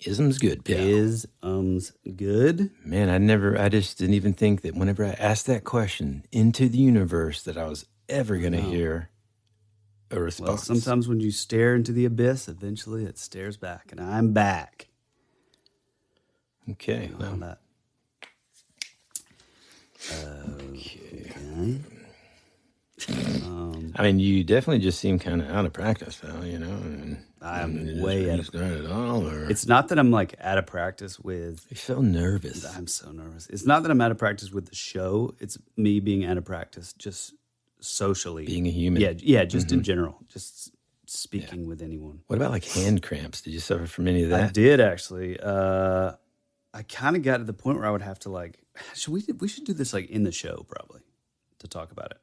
Ism's good, pal. Ism's good. Man, I just didn't even think that whenever I asked that question into the universe that I was ever going to hear a response. Well, sometimes when you stare into the abyss, eventually it stares back, and I'm back. Okay. Well, that. Okay. I mean, you definitely just seem kind of out of practice, though, you know? I'm way out of practice. At all, or? It's not that I'm like out of practice with... You're so nervous. I'm so nervous. It's not that I'm out of practice with the show. It's me being out of practice just socially. Being a human. Yeah, just in general. Just speaking with anyone. What about like hand cramps? Did you suffer from any of that? I did, actually. I kind of got to the point where I would have to like... We should do this like in the show, probably, to talk about it.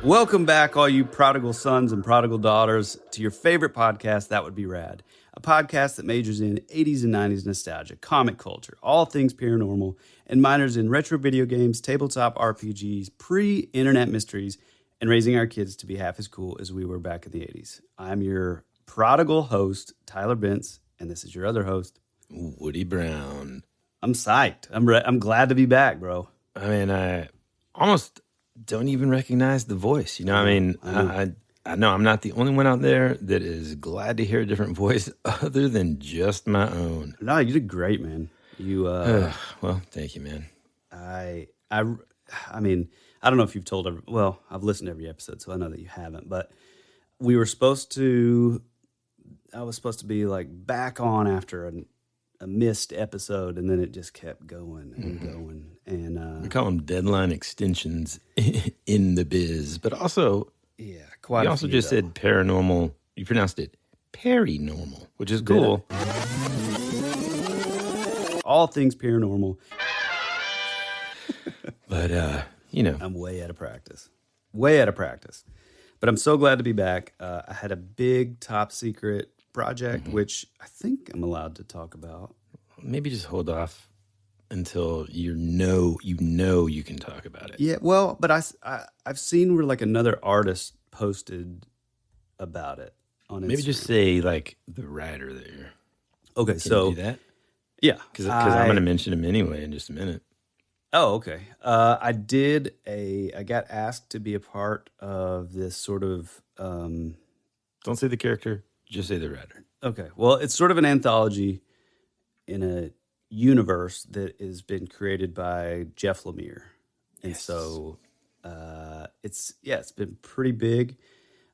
Welcome back, all you prodigal sons and prodigal daughters, to your favorite podcast, That Would Be Rad, a podcast that majors in 80s and 90s nostalgia, comic culture, all things paranormal, and minors in retro video games, tabletop RPGs, pre-internet mysteries, and raising our kids to be half as cool as we were back in the 80s. I'm your prodigal host, Tyler Bence, and this is your other host, Woody Brown. I'm psyched. I'm glad to be back, bro. I mean, I almost don't even recognize the voice. You know, I mean, I know I'm not the only one out there that is glad to hear a different voice other than just my own. No, you did great, man. You well, thank you, man. I mean, I don't know if you've told well, I've listened to every episode, so I know that you haven't, but I was supposed to be like back on after a missed episode, and then it just kept going and going. And we call them deadline extensions in the biz, but also, yeah, quite. You also just said paranormal. You pronounced it perinormal, which is cool. All things paranormal. But you know, I'm way out of practice. But I'm so glad to be back. I had a big top secret project, which I think I'm allowed to talk about. Maybe just hold off until you know you can talk about it. Yeah, well, but I've seen where like another artist posted about it on Instagram. Maybe just say like the writer there. Okay, can so you do that? Yeah, because I'm going to mention him anyway in just a minute. Oh, okay. I got asked to be a part of this sort of... Don't say the character, just say the writer. Okay. Well, it's sort of an anthology in a universe that has been created by Jeff Lemire. And so it's been pretty big.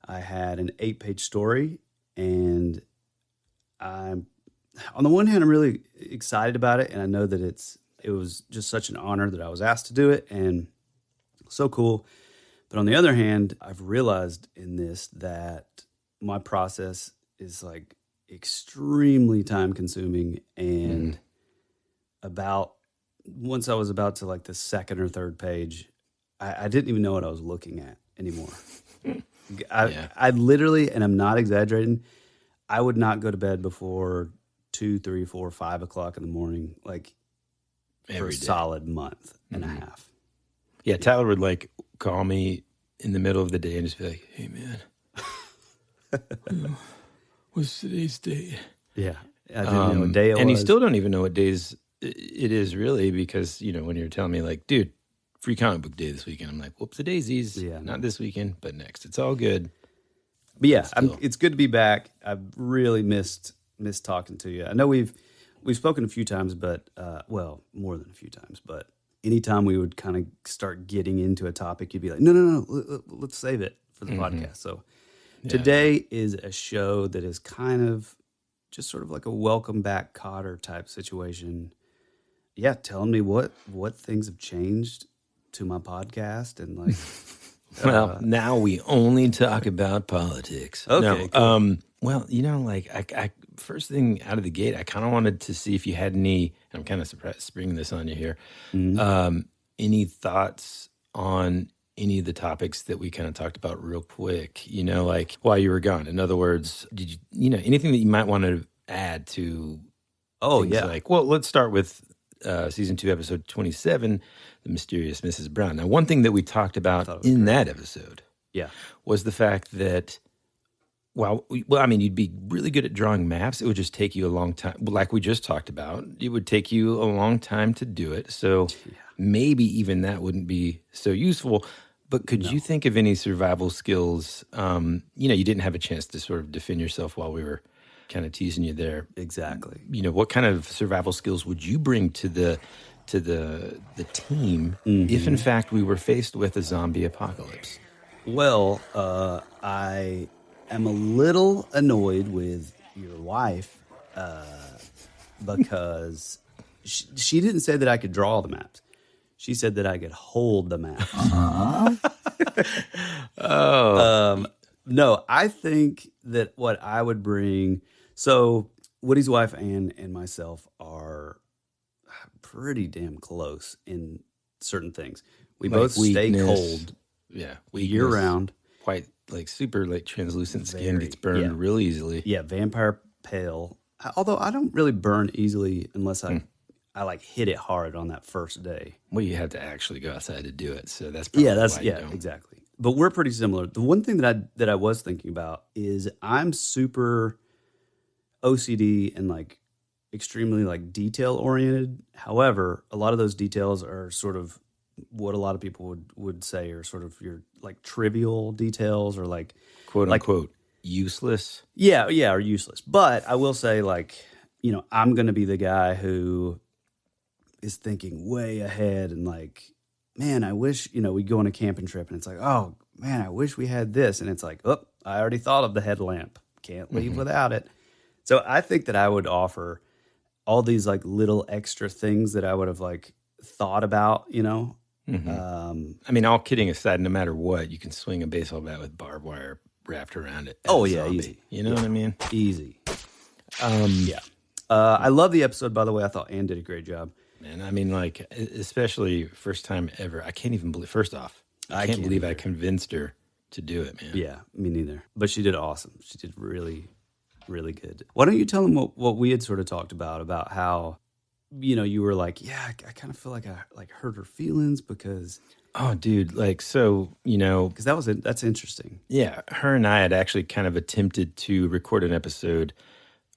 I had an 8-page story, and on the one hand, I'm really excited about it, and I know that it was just such an honor that I was asked to do it, and so cool. But on the other hand, I've realized in this that my process is like extremely time consuming, and once I was about to like the second or third page, I didn't even know what I was looking at anymore. I literally, and I'm not exaggerating, I would not go to bed before 2, 3, 4, 5 o'clock in the morning, like for a solid month and a half. Yeah, Tyler would like call me in the middle of the day and just be like, "Hey, man, what's today's date?" Yeah, I didn't know what day it was. And you still don't even know what days it is really, because, you know, when you're telling me like, dude, free comic book day this weekend, I'm like, whoops, the daisies. Yeah, not this weekend, but next. It's all good. But yeah, it's good to be back. I've really missed talking to you. I know we've spoken a few times, but well, more than a few times. But anytime we would kind of start getting into a topic, you'd be like, no, let's save it for the podcast. So today is a show that is kind of just sort of like a welcome back Cotter type situation. Yeah, telling me what things have changed to my podcast, and like. Well, now we only talk about politics. Okay. No, cool. Well, you know, like I first thing out of the gate, I kind of wanted to see if you had any. I'm kind of surprised springing this on you here. Any thoughts on any of the topics that we kind of talked about real quick? You know, like while you were gone. In other words, did you know anything that you might want to add to Oh, things yeah. like, well, let's start with season 2, episode 27, The Mysterious Mrs. Brown. Now, one thing that we talked about in that episode was the fact that, well, I mean, you'd be really good at drawing maps. It would just take you a long time. Like we just talked about, it would take you a long time to do it. So maybe even that wouldn't be so useful. But could you think of any survival skills? You didn't have a chance to sort of defend yourself while we were kind of teasing you there. Exactly. What kind of survival skills would you bring to the team if, in fact, we were faced with a zombie apocalypse? Well, I am a little annoyed with your wife because she didn't say that I could draw the maps. She said that I could hold the maps. No, I think that what I would bring. So Woody's wife and myself are pretty damn close in certain things. We Like both stay weakness. cold year round. Quite like super like translucent skin gets burned real easily. Yeah, vampire pale. Although I don't really burn easily unless I like hit it hard on that first day. Well, you had to actually go outside to do it, so that's probably why you don't. Exactly. But we're pretty similar. The one thing that I was thinking about is I'm super OCD and like extremely like detail oriented. However, a lot of those details are sort of what a lot of people would say are sort of your like trivial details or like quote unquote useless. Yeah, or useless. But I will say like, I'm going to be the guy who is thinking way ahead and like, man, I wish, we go on a camping trip and it's like, oh man, I wish we had this. And it's like, oh, I already thought of the headlamp. Can't leave without it. So I think that I would offer all these like little extra things that I would have like thought about, I mean, all kidding aside, no matter what, you can swing a baseball bat with barbed wire wrapped around it. Oh yeah, easy. You know what I mean? Easy. I love the episode, by the way. I thought Ann did a great job. Man, I mean, like, especially first time ever. I can't even believe, first off, I can't believe I convinced her to do it, man. Yeah, me neither. But she did awesome. She did really, really good. Why don't you tell them what we had sort of talked about how, you were like, yeah, I kind of feel like I like hurt her feelings because... Oh, dude, like, so, Because that's interesting. Yeah, her and I had actually kind of attempted to record an episode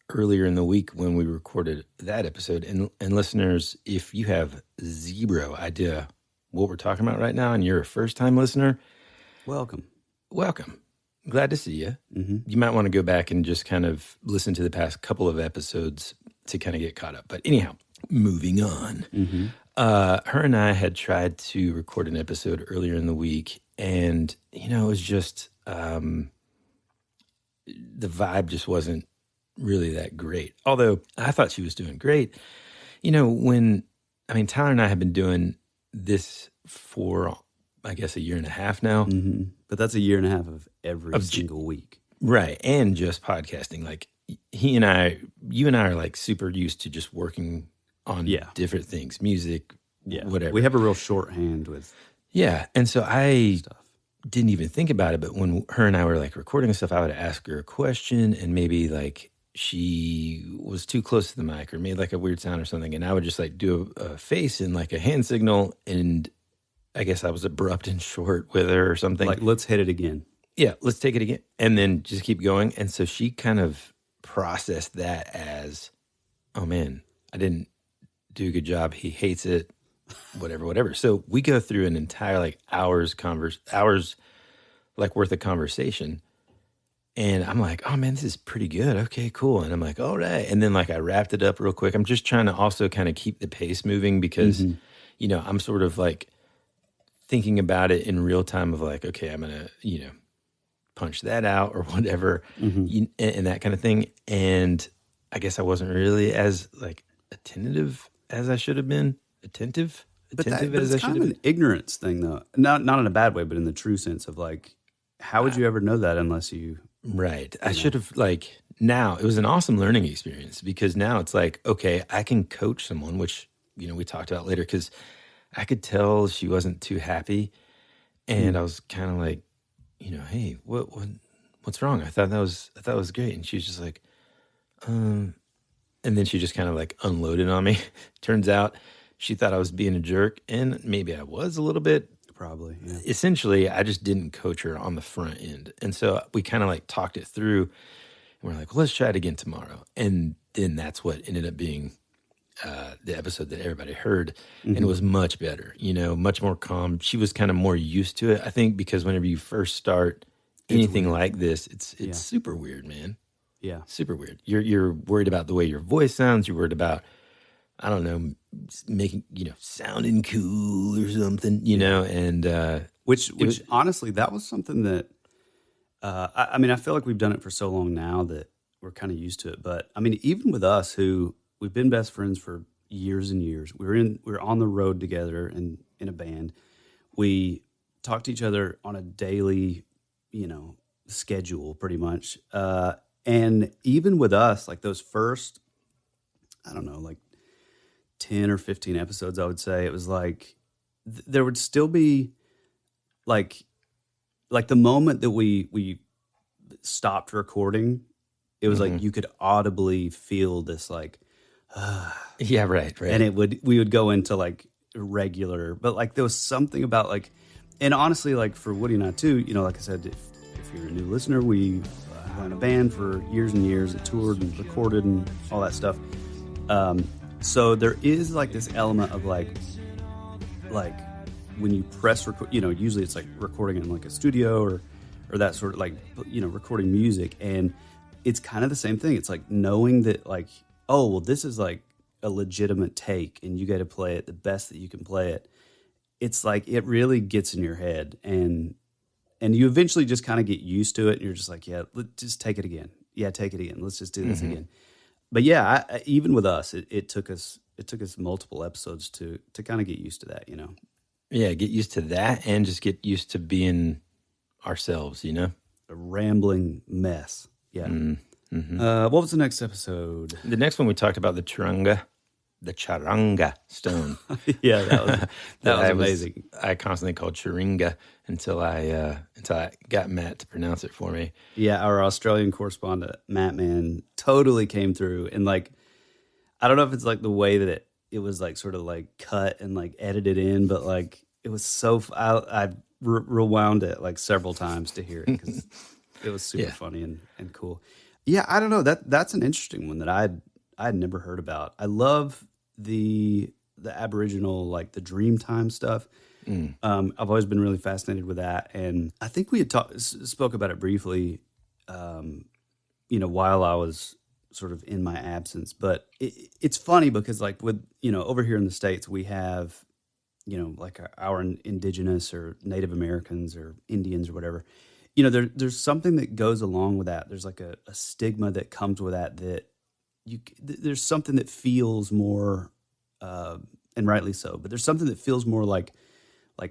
earlier in the week when we recorded that episode. And listeners, if you have zero idea what we're talking about right now and you're a first-time listener, welcome. Glad to see you. You might want to go back and just kind of listen to the past couple of episodes to kind of get caught up. But anyhow, moving on. Her and I had tried to record an episode earlier in the week, and, it was just, the vibe just wasn't really that great. Although I thought she was doing great. Tyler and I have been doing this for, I guess, a year and a half now. But that's a year and a half of every single week. Right. And just podcasting. Like, you and I are like super used to just working on different things, music, whatever. We have a real shorthand with and so I didn't even think about it, but when her and I were like recording stuff, I would ask her a question and maybe like she was too close to the mic or made like a weird sound or something, and I would just like do a face and like a hand signal, and I guess I was abrupt and short with her or something. Like, let's hit it again. Yeah, let's take it again. And then just keep going. And so she kind of processed that as, oh man, I didn't do a good job. He hates it, whatever. So we go through an entire like hours like worth of conversation. And I'm like, oh man, this is pretty good. Okay, cool. And I'm like, all right. And then like I wrapped it up real quick. I'm just trying to also kind of keep the pace moving because, I'm sort of like thinking about it in real time of like, okay, I'm going to, punch that out or whatever, and that kind of thing. And I guess I wasn't really as like attentive as I should have been. Attentive But as I it's should kind have of been. an ignorance thing, though. Not in a bad way, but in the true sense of like, how would you ever know that unless you... Right. I should have now it was an awesome learning experience because now it's like, okay, I can coach someone, which, we talked about later, because I could tell she wasn't too happy. And I was kind of like, hey, what's wrong? I thought that was great. And she was just like, and And then she just kind of like unloaded on me. Turns out she thought I was being a jerk, and maybe I was a little bit. Probably, yeah. Essentially, I just didn't coach her on the front end. And so we kind of like talked it through, and we're like, well, let's try it again tomorrow. And then that's what ended up being the episode that everybody heard. And it was much better, much more calm. She was kind of more used to it, I think, because whenever you first start anything like this, it's super weird, man. Yeah. Super weird. You're worried about the way your voice sounds. You're worried about, I don't know, making, sounding cool or something, and which honestly, that was something that, I mean, I feel like we've done it for so long now that we're kind of used to it. But I mean, even with us, who we've been best friends for years and years, we're on the road together and in a band. We talk to each other on a daily, schedule pretty much. And even with us, like those first, I don't know, like 10 or 15 episodes, I would say, it was like there would still be like the moment that we stopped recording, it was like you could audibly feel this like yeah, right. And we would go into like regular, but like there was something about like, and honestly, like for Woody and I too, like I said, if you're a new listener, we were in a band for years and years, it toured and recorded and all that stuff. So there is like this element of like when you press record, usually it's like recording in like a studio or that sort of like, recording music. And it's kind of the same thing. It's like knowing that like, oh, well, this is like a legitimate take and you got to play it the best that you can play it. It's like, it really gets in your head and you eventually just kind of get used to it. And you're just like, yeah, let's just take it again. Yeah, take it again. Let's just do this again. But yeah, even with us, it took us multiple episodes to kind of get used to that, Yeah, get used to that and just get used to being ourselves, A rambling mess. Yeah. What was the next episode? The next one we talked about the Churinga Stone. Yeah, that was amazing. I constantly called Churinga until I got Matt to pronounce it for me. Yeah, our Australian correspondent, Matt, man, totally came through. And like, I don't know if it's like the way that it was like sort of like cut and like edited in, but like it was so, I rewound it like several times to hear it because it was super funny and cool. Yeah, I don't know. That's an interesting one that I'd never heard about. I love the Aboriginal, like the Dreamtime stuff. I've always been really fascinated with that, and I think we had spoke about it briefly, while I was sort of in my absence. But it's funny because, like, with over here in the States, we have like our indigenous or Native Americans or Indians or whatever. There's something that goes along with that. There's like a stigma that comes with that there's something that feels more, and rightly so, but there's something that feels more like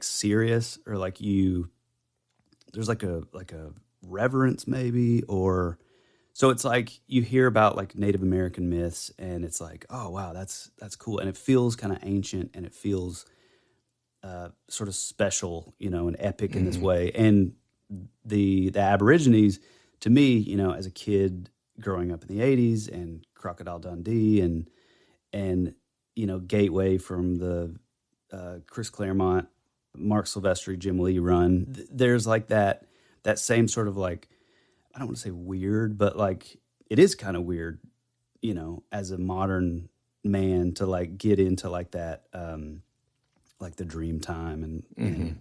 serious or like there's like a reverence maybe, or so it's like you hear about like Native American myths and it's like, oh wow, that's cool. And it feels kind of ancient and it feels sort of special, and epic in this way. And the Aborigines, to me, as a kid growing up in the 80s and Crocodile Dundee and Gateway from the Chris Claremont, Mark Silvestri, Jim Lee run, there's like that same sort of like, I don't want to say weird, but like it is kind of weird, as a modern man to like get into like that, like the Dreamtime and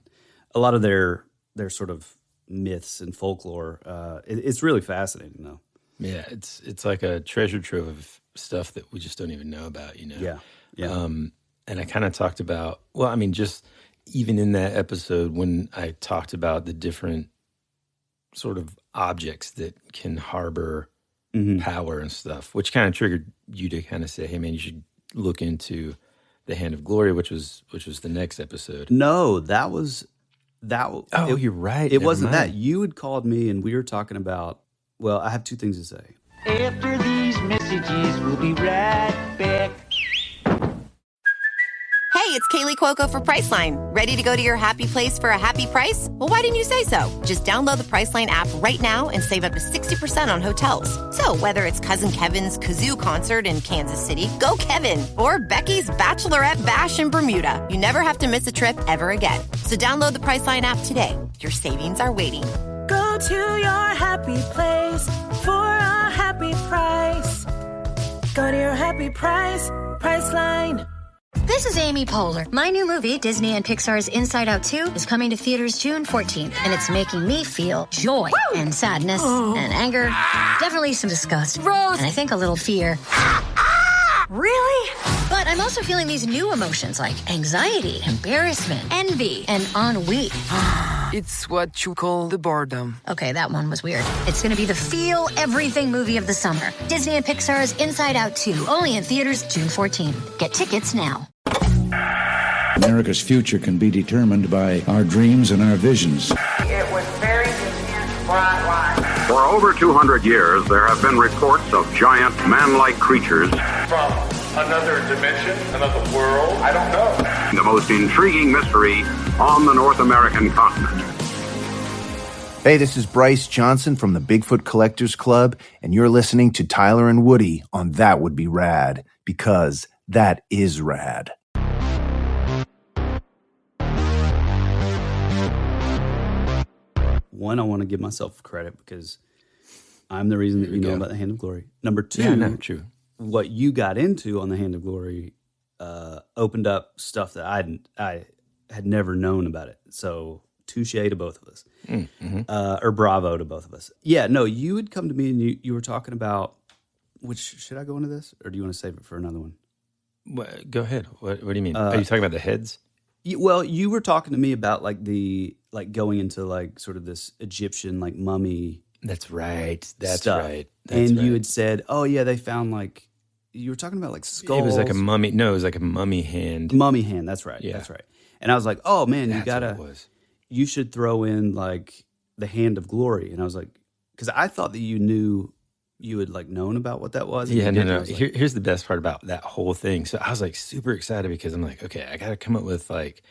a lot of their sort of myths and folklore. It's really fascinating though. Yeah, it's like a treasure trove of stuff that we just don't even know about, Yeah. And I kind of talked about, well, I mean, just even in that episode when I talked about the different sort of objects that can harbor power and stuff, which kind of triggered you to kind of say, hey man, you should look into the Hand of Glory, which was the next episode. No, that was. Oh, you're right. It wasn't that. You had called me and we were talking about, well, I have two things to say. After these messages, we'll be right back. Hey, it's Kaylee Cuoco for Priceline. Ready to go to your happy place for a happy price? Well, why didn't you say so? Just download the Priceline app right now and save up to 60% on hotels. So whether it's Cousin Kevin's Kazoo Concert in Kansas City, go Kevin, or Becky's Bachelorette Bash in Bermuda, you never have to miss a trip ever again. So download the Priceline app today. Your savings are waiting. Go to your happy place for a happy price. Go to your happy price, Priceline. This is Amy Poehler. My new movie, Disney and Pixar's Inside Out 2, is coming to theaters June 14th, and it's making me feel joy and sadness and anger, definitely some disgust, and I think a little fear. Really? But I'm also feeling these new emotions like anxiety, embarrassment, envy, and ennui. It's what you call the boredom. Okay, that one was weird. It's going to be the feel everything movie of the summer. Disney and Pixar's Inside Out 2, only in theaters June 14th. Get tickets now. America's future can be determined by our dreams and our visions. It was very intense, bright light. For over 200 years, there have been reports of giant man-like creatures from another dimension, another world. I don't know. The most intriguing mystery on the North American continent. Hey, this is Bryce Johnson from the Bigfoot Collectors Club, and you're listening to Tyler and Woody on That Would Be Rad, because that is rad. One, I want to give myself credit because I'm the reason that you know about the Hand of Glory. Number two, true. What you got into on the Hand of Glory opened up stuff that I had never known about it. So touche to both of us, or bravo to both of us. Yeah, no, you would come to me and you were talking about, which, should I go into this or do you want to save it for another one? Go ahead. What do you mean? Are you talking about the heads? Well, you were talking to me about going into like sort of this Egyptian like mummy. That's right. That's stuff. right. You had said, "Oh yeah, they found like," you were talking about like skulls. It was like a mummy. No, it was like a mummy hand. Mummy hand. That's right. Yeah. That's right. And I was like, "Oh man, you should throw in like the Hand of Glory." And I was like, because I thought that you had like known about what that was. Yeah, no. Like, here's the best part about that whole thing. So I was like super excited because I'm like, okay, I got to come up with like,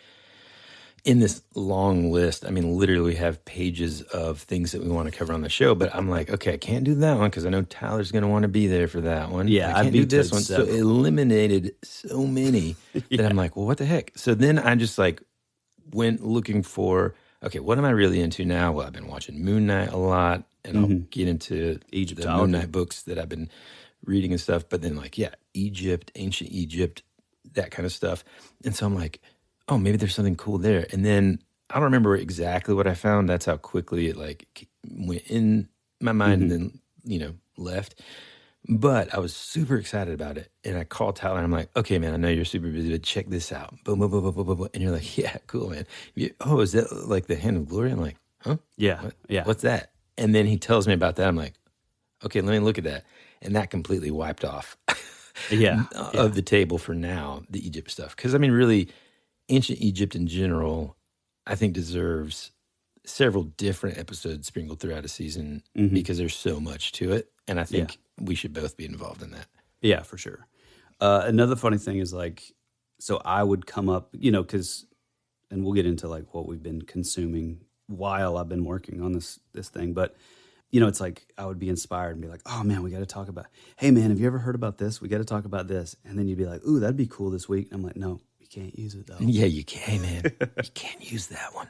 in this long list, I mean, literally we have pages of things that we want to cover on the show, but I'm like, okay, I can't do that one because I know Tyler's going to want to be there for that one. Yeah, I can't do this one. So it eliminated so many that I'm like, well, what the heck? So then I just like went looking for, okay, what am I really into now? Well, I've been watching Moon Knight a lot, and I'll get into the Moon Knight books that I've been reading and stuff. But then like, yeah, Egypt, ancient Egypt, that kind of stuff. And so I'm like, oh, maybe there's something cool there. And then I don't remember exactly what I found. That's how quickly it like went in my mind and then, left. But I was super excited about it. And I called Tyler and I'm like, okay, man, I know you're super busy, but check this out. Boom, boom, boom, boom, boom, boom. And you're like, yeah, cool, man. Oh, is that like the Hand of Glory? I'm like, huh? Yeah. What's that? And then he tells me about that. I'm like, okay, let me look at that. And that completely wiped off of the table for now, the Egypt stuff. Because, I mean, really, ancient Egypt in general, I think deserves several different episodes sprinkled throughout a season because there's so much to it. And I think we should both be involved in that. Yeah, for sure. Another funny thing is like, so I would come up, because, and we'll get into like what we've been consuming while I've been working on this thing. But, it's like I would be inspired and be like, oh man, we got to talk about, hey man, have you ever heard about this? We got to talk about this. And then you'd be like, ooh, that'd be cool this week. And I'm like, no. Can't use it though. Yeah, you can, man. You can't use that one.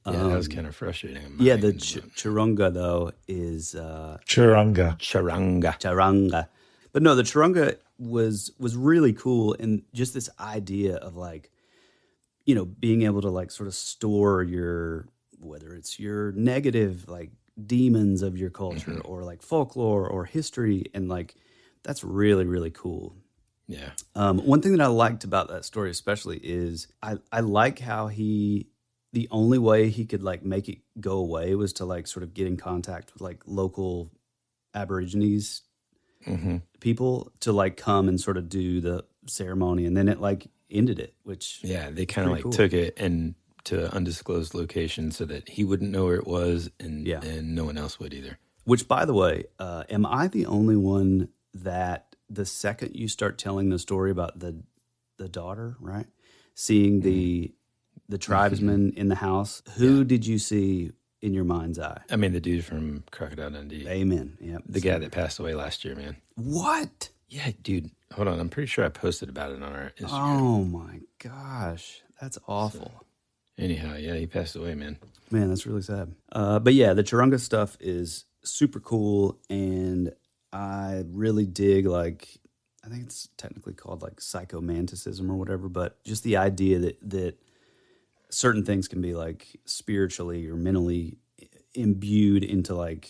Yeah, that was kind of frustrating. Yeah, the Churinga though is Churinga. But no, the Churinga was really cool, and just this idea of like, being able to like sort of store your, whether it's your negative like demons of your culture or like folklore or history, and like that's really, really cool. Yeah. One thing that I liked about that story especially is I like how the only way he could like make it go away was to like sort of get in contact with like local Aborigines people to like come and sort of do the ceremony, and then it like ended it, which they kind of like took it and to undisclosed location so that he wouldn't know where it was and no one else would either. Which, by the way, am I the only one that the second you start telling the story about the daughter, right, seeing the tribesmen in the house. Who did you see in your mind's eye? I mean, the dude from Crocodile Dundee. Amen. Yeah, the guy that passed away last year, man. What? Yeah, dude. Hold on. I'm pretty sure I posted about it on our Instagram. Oh my gosh, that's awful. So, anyhow, yeah, he passed away, man. Man, that's really sad. But yeah, the Churinga stuff is super cool, and I really dig, like, I think it's technically called like psychomanticism or whatever, but just the idea that certain things can be like spiritually or mentally imbued into, like,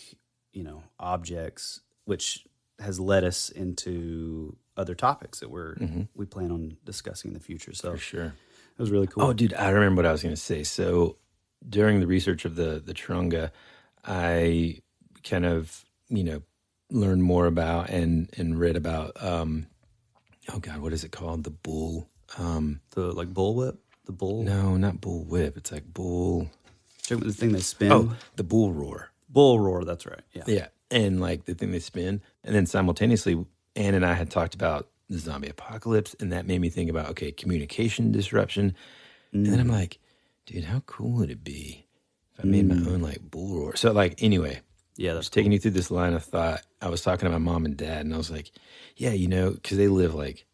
you know, objects, which has led us into other topics that we plan on discussing in the future. So for sure, it was really cool. Oh, dude, I remember what I was going to say. So during the research of the Churinga, I kind of, you know, learned more about and read about, oh God, what is it called? The bull. The like bullwhip? The bull? No, not bull whip. It's like bull. The thing they spin? Oh, the bull roar. Bull roar, that's right. Yeah. Yeah. And like the thing they spin. And then simultaneously, Ann and I had talked about the zombie apocalypse, and that made me think about, okay, communication disruption. And then I'm like, dude, how cool would it be if I made my own like bull roar? So like, anyway, yeah, I was taking you through this line of thought. I was talking to my mom and dad, and I was like, yeah, you know, because they live like,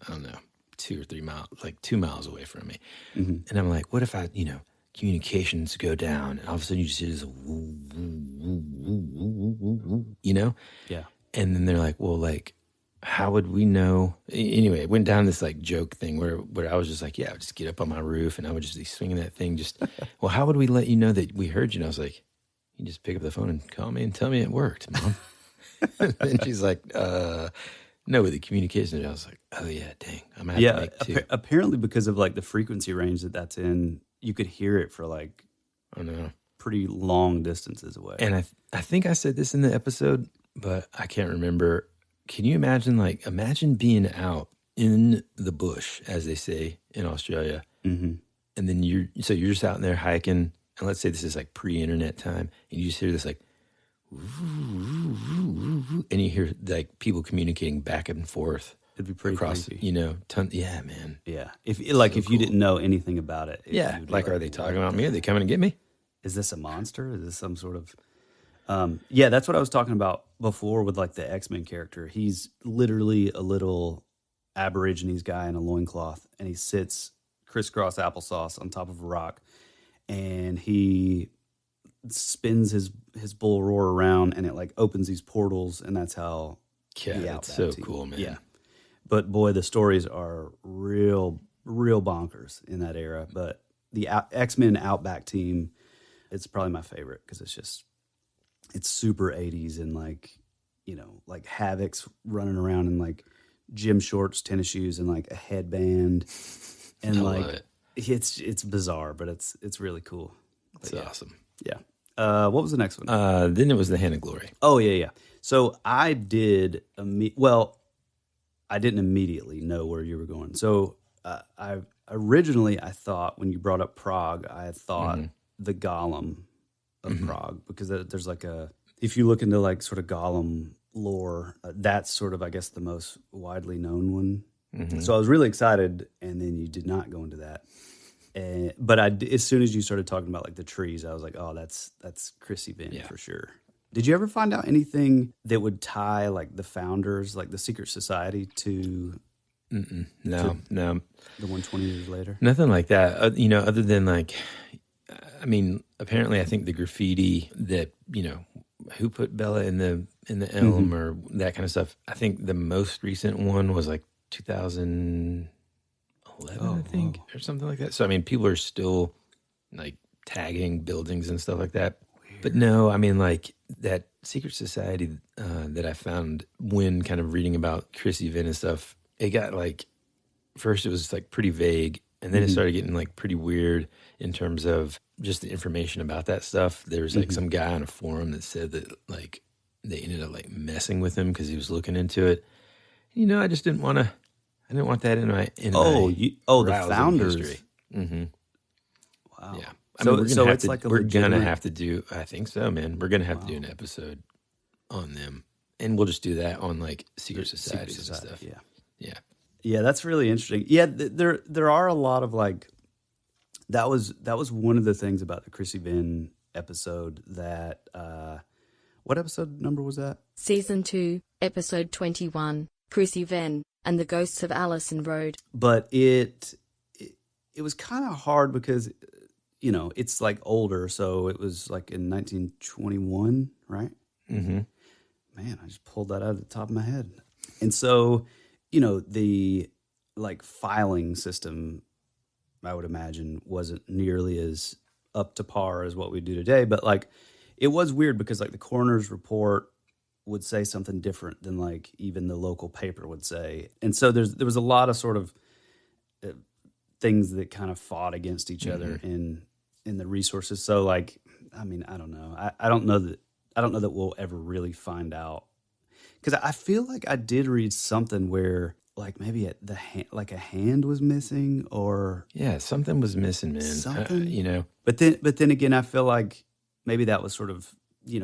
I don't know, 2 or 3 miles, like 2 miles away from me. And I'm like, what if I, you know, communications go down, and all of a sudden you just hear this, woo, woo, woo, woo, woo, woo, woo, you know? Yeah. And then they're like, well, like, how would we know? Anyway, it went down this like joke thing where I was just like, yeah, I would just get up on my roof and I would just be swinging that thing. Just, well, how would we let you know that we heard you? And I was like, you just pick up the phone and call me and tell me it worked, Mom. And she's like, no, with the communication. I was like, oh yeah, dang, I'm gonna have to make two. Apparently because of like the frequency range that's in, you could hear it for like, I know, pretty long distances away. And I think I said this in the episode, but I can't remember. Can you imagine being out in the bush, as they say in Australia, and then you're just out in there hiking, and let's say this is like pre-internet time, and you just hear this like, and you hear like people communicating back and forth. It'd be pretty across, creepy. you know, yeah, man. Yeah. If you didn't know anything about it. Yeah. Like, are they talking about me? Are they coming to get me? Is this a monster? Is this some sort of... yeah, that's what I was talking about before with like the X-Men character. He's literally a little Aborigines guy in a loincloth, and he sits crisscross applesauce on top of a rock, and he spins his bull roar around, and it like opens these portals, and that's how... Yeah, that's so cool, man. Yeah. But boy, the stories are real bonkers in that era. But the X-Men Outback team, it's probably my favorite because it's super 80s, and like, you know, like Havoc's running around in like gym shorts, tennis shoes, and like a headband, and it's bizarre, but it's really cool. It's awesome. Yeah. What was the next one? Then it was the Hand of Glory. Oh yeah. So I did I didn't immediately know where you were going. So I thought when you brought up Prague, I thought the Golem of Prague, because there's like if you look into like sort of Golem lore, that's sort of, I guess, the most widely known one. So I was really excited, and then you did not go into that. But as soon as you started talking about like the trees, I was like, oh, that's Chrissy Vin for sure. Did you ever find out anything that would tie like the founders, like the secret society, to No. the 120 years later? Nothing like that. You know, other than like, I mean, apparently I think the graffiti that, you know, who put Bella in the elm or that kind of stuff. I think the most recent one was like 2011, I think, or something like that. So, I mean, people are still like tagging buildings and stuff like that. But no, I mean, like that secret society that I found when kind of reading about Chrissy Vin and stuff, it got like, first it was like pretty vague, and then it started getting like pretty weird in terms of just the information about that stuff. There was like some guy on a forum that said that like they ended up like messing with him because he was looking into it. You know, I just didn't want that in my the founders. Wow. Yeah. I mean, we're gonna have to do. I think so, man. We're gonna have to do an episode on them, and we'll just do that on like secret societies and stuff. Yeah. Yeah, that's really interesting. Yeah, there are a lot of like that was one of the things about the Chrissy Venn episode that what episode number was that? Season 2, episode 21, Chrissy Venn and the Ghosts of Allison Road. But it was kind of hard because it's like older, so it was like in 1921, right? Mm-hmm. Man, I just pulled that out of the top of my head. And so, the like filing system, I would imagine, wasn't nearly as up to par as what we do today. But like, it was weird because like the coroner's report would say something different than like even the local paper would say. And so there was a lot of sort of things that kind of fought against each other in the resources. So like, I mean, I don't know. I don't know that we'll ever really find out. Because I feel like I did read something where like maybe a hand was missing, or something was missing, man. Something, But then again, I feel like maybe that was sort of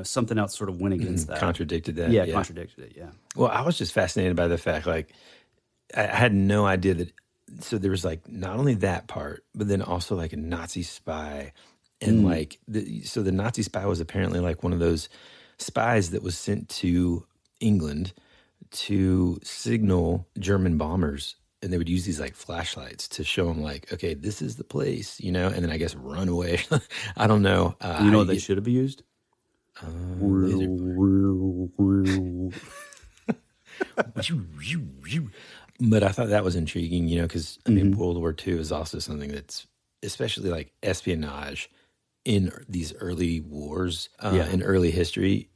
something else sort of went against that, contradicted that. Yeah, contradicted it. Yeah. Well, I was just fascinated by the fact like I had no idea that. So there was like not only that part, but then also like a Nazi spy, and like the Nazi spy was apparently like one of those spies that was sent to England to signal German bombers, and they would use these like flashlights to show them like, okay, this is the place, and then I guess run away. I don't know. What they should have used? But I thought that was intriguing, because I mean, World War II is also something that's especially like espionage in these early wars, in early history.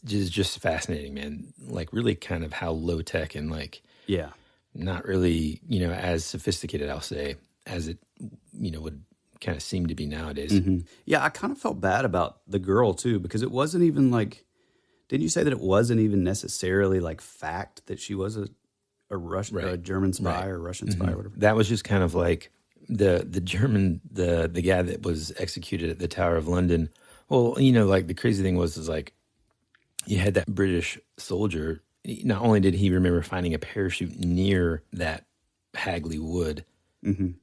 Just fascinating, man. Like really kind of how low tech and like not really as sophisticated, I'll say, as it would kind of seem to be nowadays. Yeah, I kind of felt bad about the girl too, because it wasn't even like, didn't you say that it wasn't even necessarily like fact that she was a Russian, a German spy or Russian spy or whatever? That was just kind of like the German, the guy that was executed at the Tower of London. Well, like the crazy thing was like, you had that British soldier. Not only did he remember finding a parachute near that Hagley Wood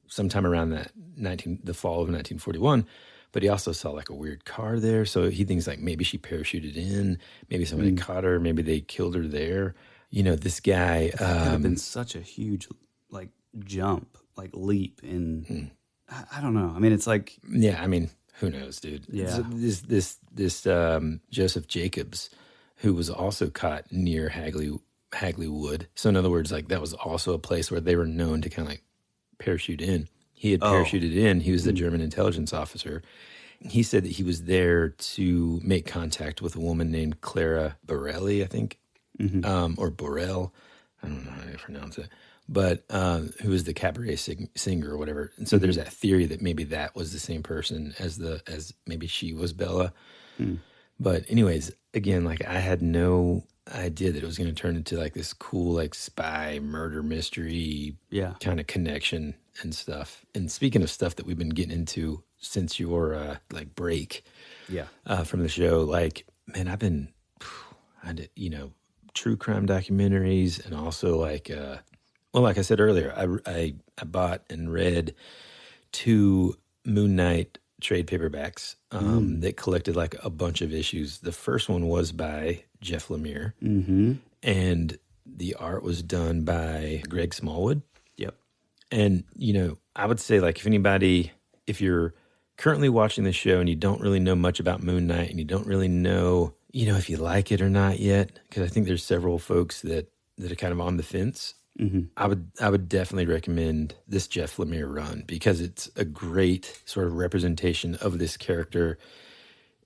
sometime around the fall of 1941, but he also saw like a weird car there. So he thinks like maybe she parachuted in, maybe somebody caught her, maybe they killed her there. This guy that could have been such a huge like jump, like leap in. I don't know. I mean, it's like who knows, dude? Yeah. This Joseph Jacobs, who was also caught near Hagley Wood. So in other words, like that was also a place where they were known to kind of like parachute in. He had parachuted in. He was the German intelligence officer. He said that he was there to make contact with a woman named Clara Borelli, I think, or Borel. I don't know how to pronounce it. But who was the cabaret singer or whatever. And so there's that theory that maybe that was the same person as maybe she was Bella. But anyways, again, like I had no idea that it was going to turn into like this cool like spy murder mystery kind of connection and stuff. And speaking of stuff that we've been getting into since your like break from the show, like, man, I did true crime documentaries, and also like like I said earlier, I bought and read 2 Moon Knight trade paperbacks that collected like a bunch of issues. The first one was by Jeff Lemire, and the art was done by Greg Smallwood. Yep. And, I would say like if you're currently watching the show and you don't really know much about Moon Knight and you don't really know, if you like it or not yet, because I think there's several folks that are kind of on the fence. I would definitely recommend this Jeff Lemire run, because it's a great sort of representation of this character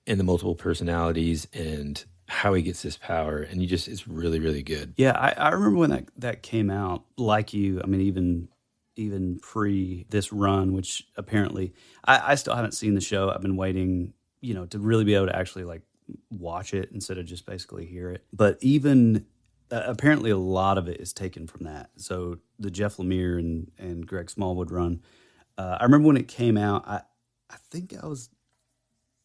and the multiple personalities and how he gets this power. And it's really, really good. Yeah, I remember when that came out, like you, I mean, even pre this run, which apparently I still haven't seen the show. I've been waiting, to really be able to actually like watch it instead of just basically hear it. But even apparently a lot of it is taken from that. So the Jeff Lemire and Greg Smallwood run, I remember when it came out, I think I was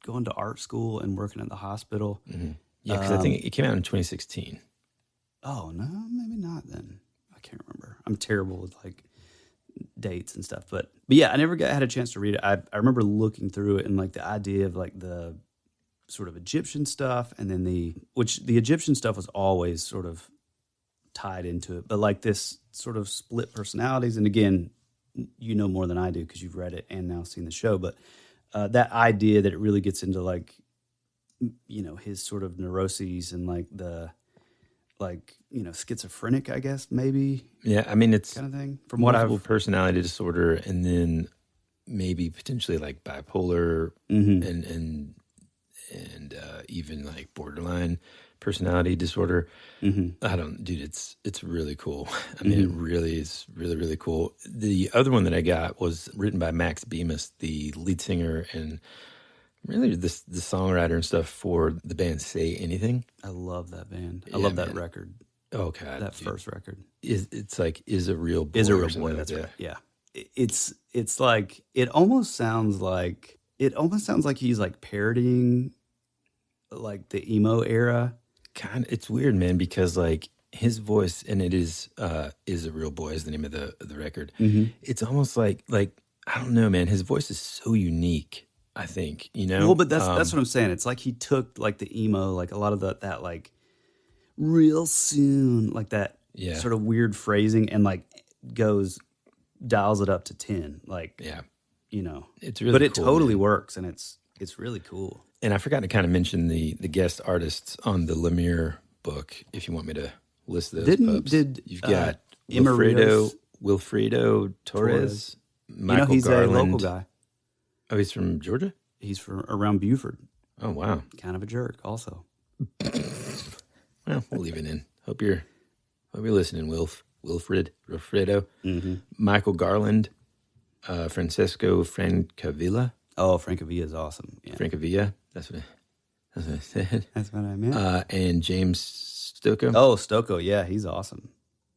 going to art school and working at the hospital. Yeah, because I think it came out in 2016. Oh, no, maybe not then. I can't remember. I'm terrible with like dates and stuff, but yeah, I never had a chance to read it. I remember looking through it and like the idea of like the sort of Egyptian stuff, and then the Egyptian stuff was always sort of tied into it, but like this sort of split personalities. And again, you know more than I do because you've read it and now seen the show, but that idea that it really gets into like, you know, his sort of neuroses and like the, like, you know, schizophrenic, I guess, maybe. Yeah, I mean, it's kind of thing. From what multiple personality disorder, and then maybe potentially like bipolar, and even like borderline personality disorder. Dude, it's really cool. I mean, it really is really, really cool. The other one that I got was written by Max Bemis, the lead singer and really the songwriter and stuff for the band Say Anything. I love that band. I love that record. Oh God, that first record. It's like Is a Real Boy. Is a Real Boy. That's right. Yeah, it's like it almost sounds like he's like parodying like the emo era. Kind of, it's weird, man, because like his voice, and it is a Real Boy is the name of the record. It's almost like I don't know, man. His voice is so unique. I think, you know. Well, but that's what I'm saying. It's like he took like the emo, like a lot of that like real soon, like that sort of weird phrasing, and like dials it up to 10. Like, you know, it's really, but it cool, totally man. works, and it's really cool. And I forgot to kind of mention the guest artists on the Lemire book. If you want me to list those, you've got Wilfredo Torres, Michael he's Garland. a local guy. Oh, he's from Georgia? He's from around Buford. Oh, wow. Kind of a jerk, also. Well, we'll leave it in. Hope you're listening, Wilfredo. Michael Garland, Francesco Francavilla. Oh, Francavilla is awesome. Yeah. Francavilla, that's what I said. That's what I meant. And James Stocco. Oh, Stocco, yeah, he's awesome.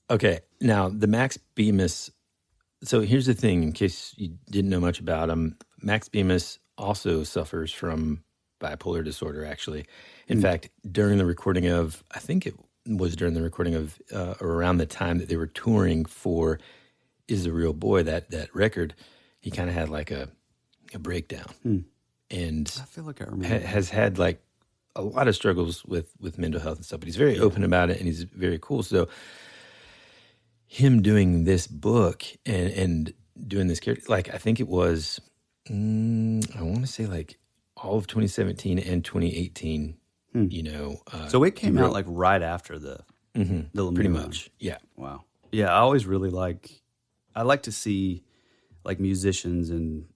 Okay, now the Max Bemis. So here's the thing, in case you didn't know much about him, Max Bemis also suffers from bipolar disorder, actually. In fact, during the recording of, I think it was during the recording of, or around the time that they were touring for Is a Real Boy, that record, he kind of had like a breakdown. And I feel like I remember has had like a lot of struggles with mental health and stuff, but he's very open about it, and he's very cool. So him doing this book and doing this character, like I think it was, I want to say like all of 2017 and 2018, you know. So it came out like right after the Lemire pretty run. much, yeah. Wow. Yeah, I always really I like to see like musicians and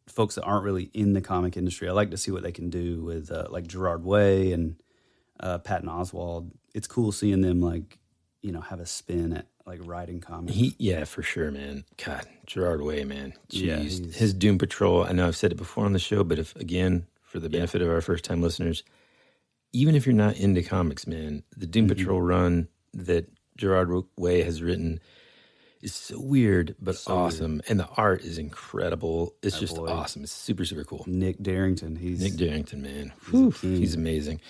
folks that aren't really in the comic industry. I like to see what they can do with like Gerard Way and Patton Oswalt. It's cool seeing them like, you know, have a spin at like writing comics. Yeah, for sure, man. God, Gerard Way, man. Jeez. Yeah, his Doom Patrol, I know I've said it before on the show, but if, again, for the benefit of our first-time listeners, even if you're not into comics, man, the Doom Patrol run that Gerard Way has written is so weird, but so awesome. Weird. And the art is incredible. It's just awesome. It's super, super cool. Nick Darrington, man. He's amazing.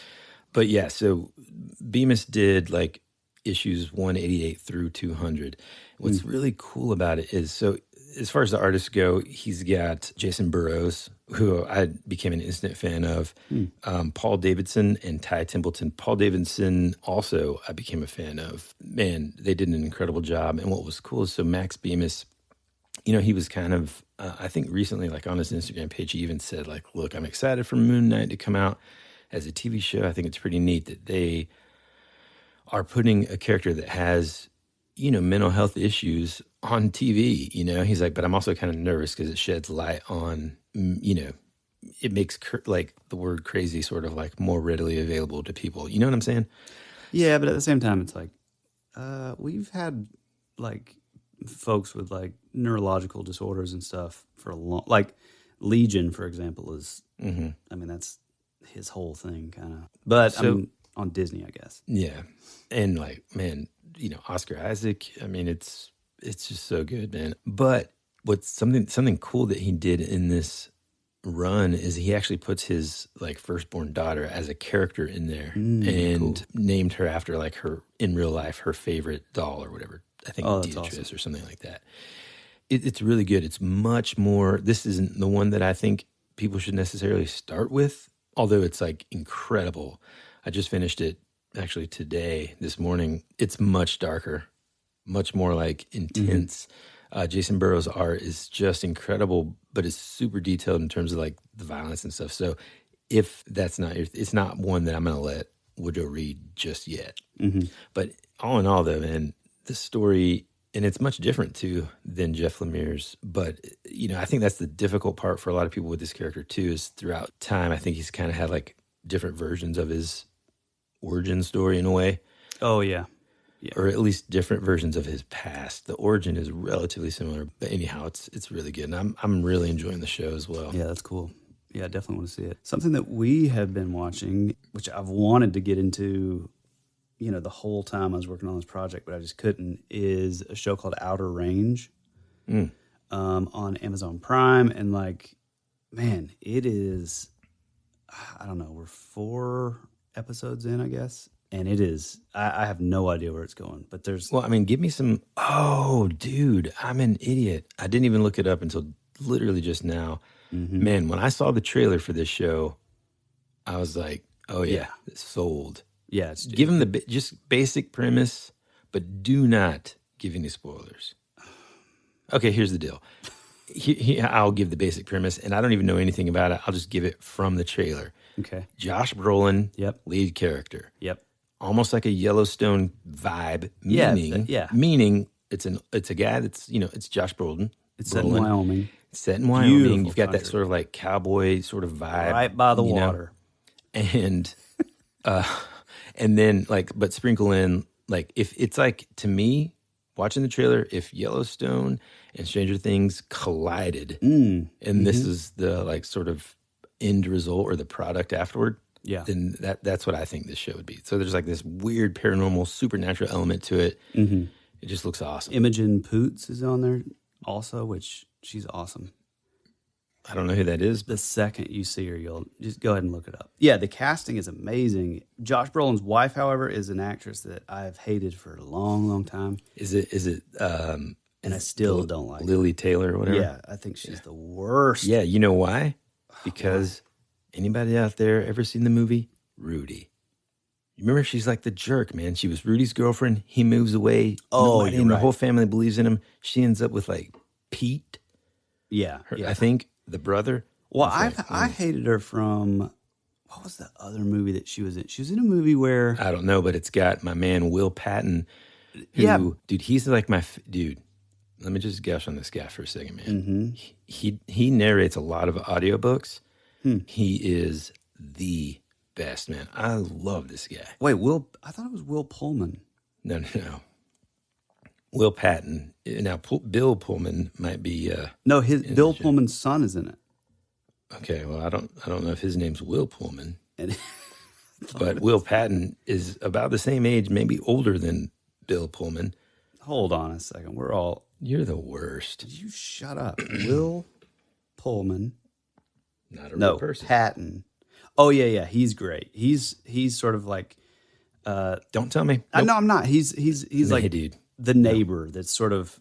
But yeah, so Bemis did like issues 188 through 200. What's really cool about it is, so as far as the artists go, he's got Jason Burrows, who I became an instant fan of, Paul Davidson and Ty Templeton. Paul Davidson also I became a fan of. Man, they did an incredible job. And what was cool is, so Max Bemis, you know, he was kind of, I think recently, like on his Instagram page, he even said, like, look, I'm excited for Moon Knight to come out as a TV show. I think it's pretty neat that they are putting a character that has, you know, mental health issues on TV, you know. He's like, but I'm also kind of nervous because it sheds light on, you know, it makes like the word crazy sort of like more readily available to people. You know what I'm saying? Yeah, but at the same time, it's like, we've had like folks with like neurological disorders and stuff for a long, like Legion, for example, is, I mean, that's his whole thing kind of, but so, I mean, on Disney, I guess. Yeah. And like, man, you know, Oscar Isaac, I mean, it's just so good, man. But what's something cool that he did in this run is he actually puts his like firstborn daughter as a character in there and named her after like her in real life, her favorite doll or whatever. I think Beatrice or something like that. It's really good. It's much more, this isn't the one that I think people should necessarily start with, although it's like incredible. I just finished it actually today, this morning. It's much darker, much more like intense. Jason Burrows' art is just incredible, but it's super detailed in terms of like the violence and stuff. So if that's not it's not one that I'm going to let Woodrow read just yet. But all in all, though, man, the story, and it's much different too than Jeff Lemire's. But you know, I think that's the difficult part for a lot of people with this character too. Is throughout time, I think he's kind of had like different versions of his origin story in a way. Oh yeah. Yeah. Or at least different versions of his past. The origin is relatively similar, but anyhow, it's really good, and I'm really enjoying the show as well. Yeah, that's cool. Yeah, I definitely want to see it. Something that we have been watching, which I've wanted to get into, you know, the whole time I was working on this project, but I just couldn't, is a show called Outer Range on Amazon Prime, and like, man, it is. I don't know. We're 4 episodes in, I guess. And it is, I have no idea where it's going, but there's... Well, I mean, give me some... Oh, dude, I'm an idiot. I didn't even look it up until literally just now. Man, when I saw the trailer for this show, I was like, oh, yeah. It's sold. Yeah. It's, give them the just basic premise, but do not give any spoilers. Okay, here's the deal. I'll give the basic premise, and I don't even know anything about it. I'll just give it from the trailer. Okay. Josh Brolin, lead character. Yep. Almost like a Yellowstone vibe, meaning it's a guy that's, you know, it's Josh Brolin. It's set in Wyoming. It's set in Wyoming. Beautiful You've got country. that sort of like cowboy sort of vibe. Right by the water. And then like, but sprinkle in like, if it's like, to me, watching the trailer, if Yellowstone and Stranger Things collided and this is the like sort of end result or the product afterward, then that's what I think this show would be. So there's like this weird paranormal supernatural element to it. It just looks awesome. Imogen Poots is on there also, which she's awesome. I don't know who that is. The second you see her, you'll just go ahead and look it up. Yeah, the casting is amazing. Josh Brolin's wife, however, is an actress that I've hated for a long, long time. Is it and I still don't like Lily Taylor or whatever? Yeah, I think she's the worst. Yeah, you know why? Because anybody out there ever seen the movie Rudy? You remember, she's like the jerk, man. She was Rudy's girlfriend. He moves away. Nobody in the whole family believes in him. She ends up with like Pete. Yeah, I think the brother. Well, I hated her from, what was the other movie that she was in? She was in a movie where, I don't know, but it's got my man Will Patton. Who, dude, he's like my dude. Let me just gush on this guy for a second, man. He narrates a lot of audiobooks. He is the best, man. I love this guy. Wait, I thought it was Will Pullman. No. Will Patton. Now, Bill Pullman might be... no, Bill Pullman's son is in it. Okay, well, I don't know if his name's Will Pullman. But Will Patton is about the same age, maybe older than Bill Pullman. Hold on a second. You're the worst. You shut up. Will Pullman. Not a real person. Patton. Oh, yeah. He's great. He's sort of like... don't tell me. Nope. No, I'm not. He's like dude. The neighbor that's sort of...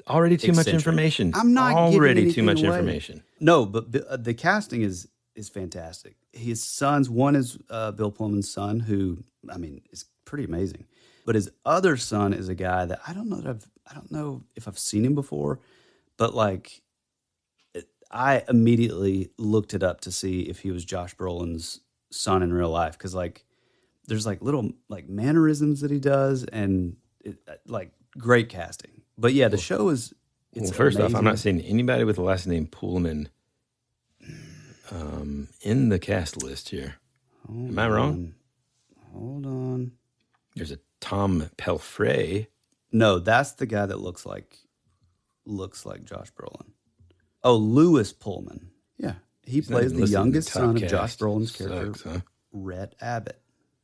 Already too much information. I'm not already too much away. Information. No, but the casting is fantastic. His sons, one is Bill Pullman's son, who, I mean, is pretty amazing. But his other son is a guy that I don't know if I've seen him before, but like I immediately looked it up to see if he was Josh Brolin's son in real life, because like there's like little like mannerisms that he does, and like great casting. But yeah, the show is. It's first amazing. off, I'm not seeing anybody with the last name Pullman in the cast list here. Am I wrong? Hold on. There's a Tom Pelfrey. No, that's the guy that looks like Josh Brolin. Oh, Lewis Pullman. Yeah, he plays the youngest son of Josh Brolin's character, Rhett Abbott.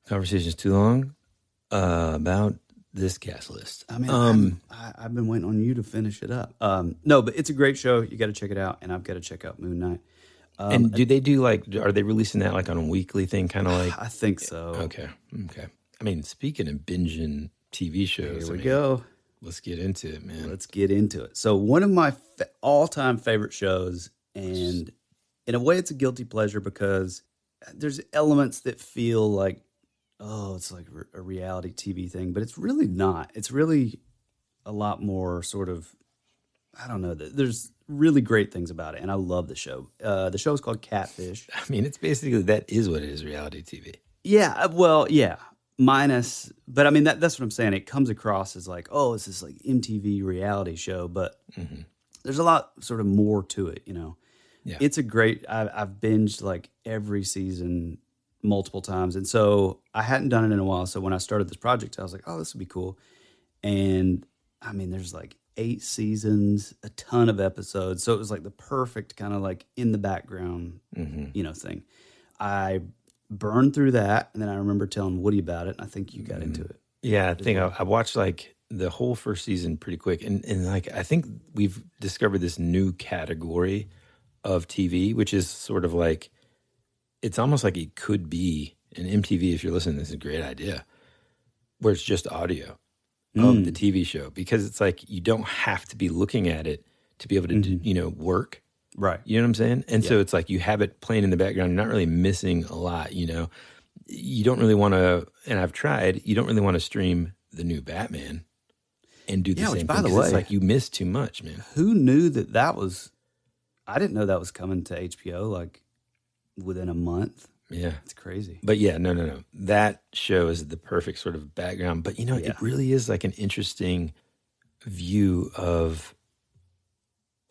Conversation's too long about this cast list. I mean, I've been waiting on you to finish it up. No, but it's a great show. You got to check it out, and I've got to check out Moon Knight. And do they do are they releasing that like on a weekly thing, kind of like? I think so. Okay. I mean, speaking of binging TV shows, Here we go. Let's get into it, man. Let's get into it. So one of my all-time favorite shows, and in a way it's a guilty pleasure because there's elements that feel like, oh, it's like a reality TV thing, but it's really not. It's really a lot more sort of, I don't know, there's really great things about it, and I love the show. The show is called Catfish. I mean, it's basically, that is what it is, reality TV. Yeah, well, yeah. Minus, but I mean, that's what I'm saying. It comes across as like, oh, it's this like MTV reality show, but there's a lot sort of more to it, you know. Yeah. It's a great, I've binged like every season multiple times. And so I hadn't done it in a while. So when I started this project, I was like, oh, this would be cool. And I mean, there's like 8 seasons, a ton of episodes. So it was like the perfect kind of like in the background, you know, thing. I burned through that, and then I remember telling Woody about it, and I think you got into it. Yeah, I think I watched like the whole first season pretty quick, and like I think we've discovered this new category of TV, which is sort of like, it's almost like it could be an MTV. If you're listening, this is a great idea, where it's just audio of the TV show, because it's like you don't have to be looking at it to be able to do, you know, work. Right. You know what I'm saying? And so it's like you have it playing in the background. You're not really missing a lot, you know. You don't really want to, and I've tried, you don't really want to stream the new Batman and do the same thing. By the way, it's like you miss too much, man. Who knew that was, I didn't know that was coming to HBO like within a month. Yeah. It's crazy. But yeah, no. That show is the perfect sort of background. But, you know, it really is like an interesting view of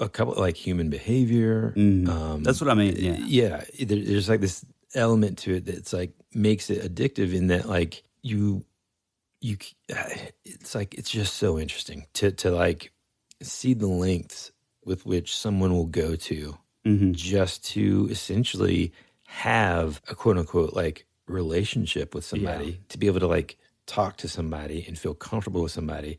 a couple like human behavior. That's what I mean. Yeah. There's like this element to it that's like makes it addictive in that like you it's like, it's just so interesting to like see the lengths with which someone will go to just to essentially have a quote unquote like relationship with somebody, to be able to like talk to somebody and feel comfortable with somebody.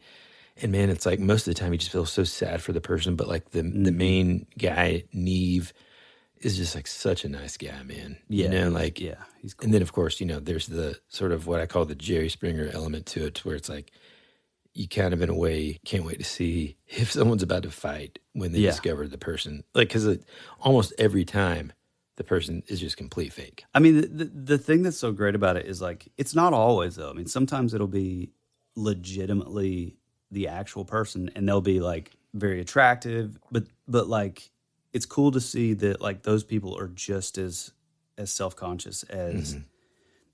And man, it's like most of the time you just feel so sad for the person, but like the main guy, Neve, is just like such a nice guy, man. Yeah, you know, like he's cool. And then of course, you know, there's the sort of what I call the Jerry Springer element to it, where it's like you kind of in a way can't wait to see if someone's about to fight when they discover the person, like because almost every time the person is just complete fake. I mean, the thing that's so great about it is like it's not always though. I mean, sometimes it'll be legitimately the actual person, and they'll be like very attractive, but like it's cool to see that like those people are just as self-conscious as